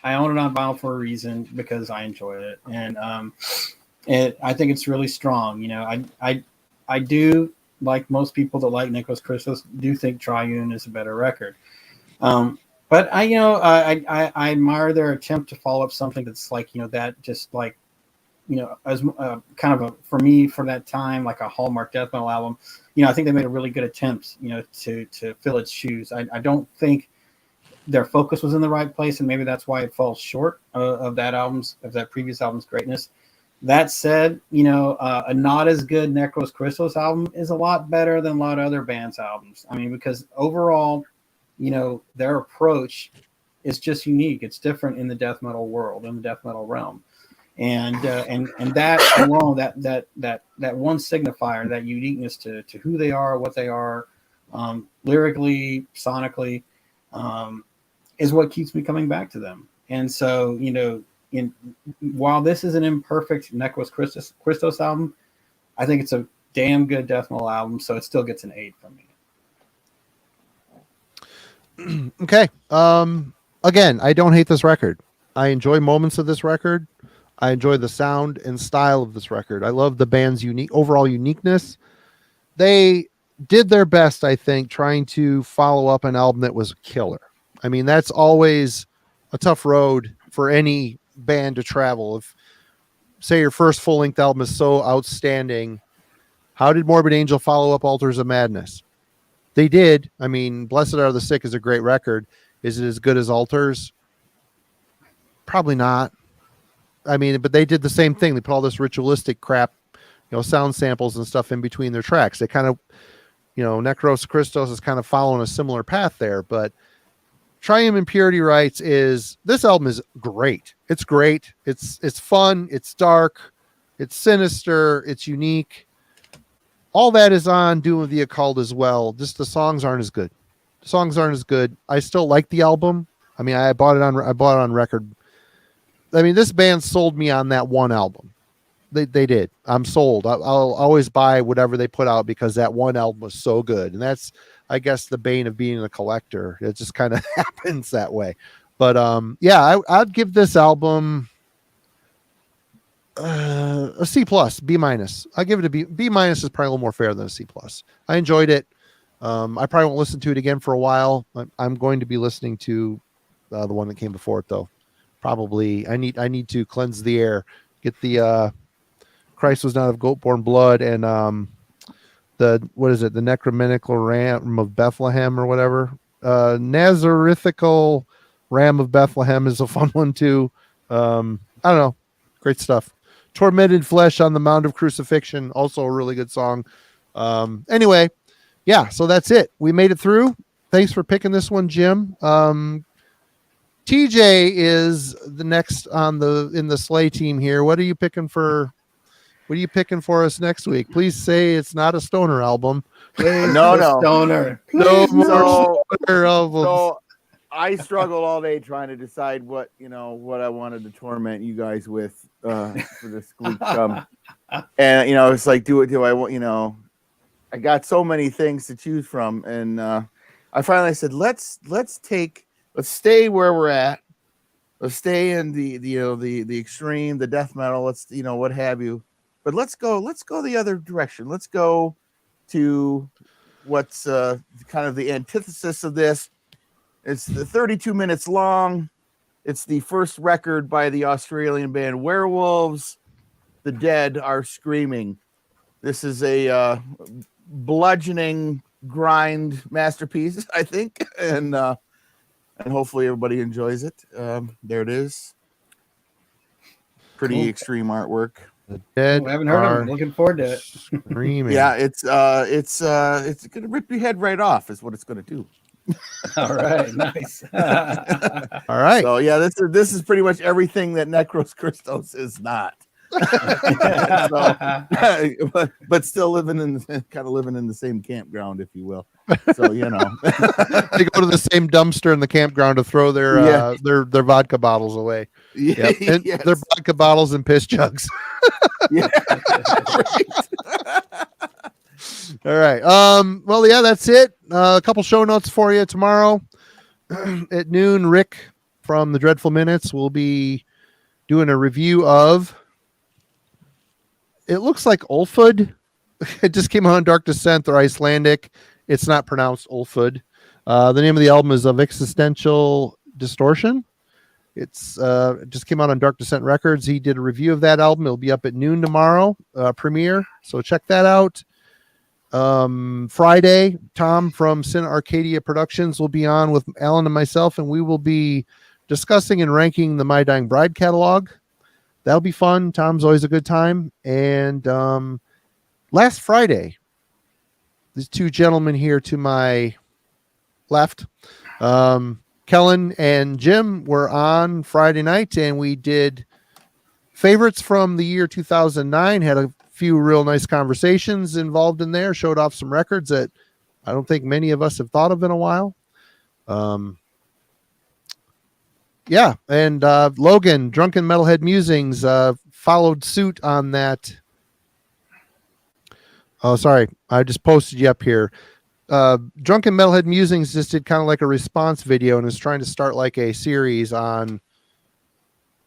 I own it on vinyl for a reason, because I enjoyed it, and I think it's really strong. I do, like most people that like Necros Christos, do think Trivne is a better record. But I admire their attempt to follow up something that's that just as kind of for me for that time, like a Hallmark death metal album. I think they made a really good attempt, to fill its shoes. I don't think their focus was in the right place, and maybe that's why it falls short of that previous album's greatness. That said, a not as good Necros Christos album is a lot better than a lot of other bands' albums. I mean, because overall, their approach is just unique. It's different in the death metal world, in the death metal realm. And that alone, that one signifier, that uniqueness to who they are, what they are, lyrically, sonically, is what keeps me coming back to them. And so, while this is an imperfect Necros Christos album, I think it's a damn good death metal album. So it still gets an 8 from me.
Okay. Again, I don't hate this record. I enjoy moments of this record. I enjoy the sound and style of this record. I love the band's overall uniqueness. They did their best, I think, trying to follow up an album that was killer. I mean, that's always a tough road for any band to travel. If, say, your first full-length album is so outstanding, how did Morbid Angel follow up Altars of Madness? They did. I mean, Blessed Are the Sick is a great record. Is it as good as Altars? Probably not. I mean, but they did the same thing. They put all this ritualistic crap, sound samples and stuff in between their tracks. They kind of, Necros Christos is kind of following a similar path there. But Trivne Impvrity Rites this album is great. It's great. It's fun. It's dark. It's sinister. It's unique. All that is on Doom of the Occult as well. Just the songs aren't as good. I still like the album. I mean, I bought it on record. I mean, this band sold me on that one album. They did. I'm sold. I'll always buy whatever they put out because that one album was so good. And that's, I guess, the bane of being a collector. It just kind of happens that way. But yeah, I'd give this album a C+, B-. I'll give it a B. B- is probably a little more fair than a C+. I enjoyed it. I probably won't listen to it again for a while. I'm going to be listening to the one that came before it, though. Probably, I need to cleanse the air, get the Christ was not of goat-born blood, and the what is it? The necromenical ram of Bethlehem or whatever. Nazarithical ram of Bethlehem is a fun one too. I don't know, great stuff. Tormented flesh on the mound of crucifixion, also a really good song. Anyway, yeah, so that's it. We made it through. Thanks for picking this one, Jim. TJ is the next in the Slay team here. What are you picking for? What are you picking for us next week? Please say it's not a stoner album.
No.
Stoner.
No more
So,
stoner albums.
so I struggled all day trying to decide what I wanted to torment you guys with for this week. And it's like, do I want? I got so many things to choose from, and I finally said, let's stay where we're at. Let's stay in the extreme, the death metal. Let's what have you. But let's go the other direction. Let's go to what's kind of the antithesis of this. It's the 32 minutes long. It's the first record by the Australian band Werewolves. The Dead Are Screaming. This is a bludgeoning grind masterpiece, I think, and hopefully everybody enjoys it. There it is. Pretty
Cool.
Extreme artwork.
The Dead
I haven't heard of them. Looking forward to it.
Screaming.
Yeah, it's gonna rip your head right off, is what it's gonna do.
All right, nice.
All right.
So yeah, this is pretty much everything that Necros Christos is not. but still living in the same campground, if you will. So
they go to the same dumpster in the campground to throw their vodka bottles away.
Yeah,
Yep. And
yes.
their vodka bottles and piss jugs.
Yeah.
All right. Well, yeah, that's it. A couple show notes for you tomorrow at noon. Rick from the Dreadful Minutes will be doing a review of. It looks like Occvlt. It just came out on Dark Descent. They're Icelandic. It's not pronounced Occvlt. The name of the album is Of Existential Distortion. It just came out on Dark Descent Records. He did a review of that album. It'll be up at noon tomorrow, premiere. So check that out. Friday, Tom from Sin Arcadia Productions will be on with Alan and myself, and we will be discussing and ranking the My Dying Bride catalog. That'll be fun. Tom's always a good time. And last Friday, these two gentlemen here to my left, Kellen and Jim, were on Friday night, and we did favorites from the year 2009. Had a few real nice conversations involved in there. Showed off some records that I don't think many of us have thought of in a while. Yeah, and Logan, Drunken Metalhead Musings, followed suit on that. Oh, sorry, I just posted you up here. Drunken Metalhead Musings just did kind of like a response video and is trying to start like a series on.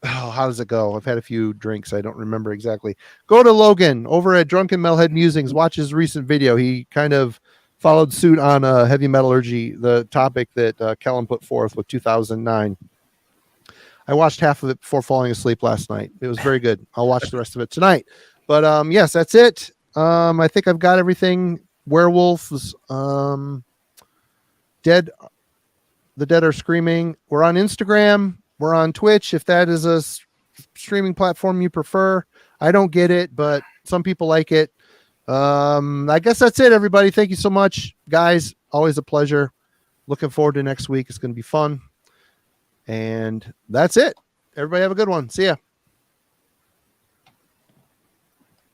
Oh, how does it go? I've had a few drinks. I don't remember exactly. Go to Logan over at Drunken Metalhead Musings. Watch his recent video. He kind of followed suit on heavy metallurgy, the topic that Kellen put forth with 2009. I watched half of it before falling asleep last night. It was very good. I'll watch the rest of it tonight. But yes, that's it. I think I've got everything. Werewolves, the Dead Are Screaming. We're on Instagram. We're on Twitch, if that is a streaming platform you prefer. I don't get it, but some people like it. I guess that's it, everybody. Thank you so much, guys. Always a pleasure. Looking forward to next week. It's going to be fun. And that's it. Everybody have a good one. See ya.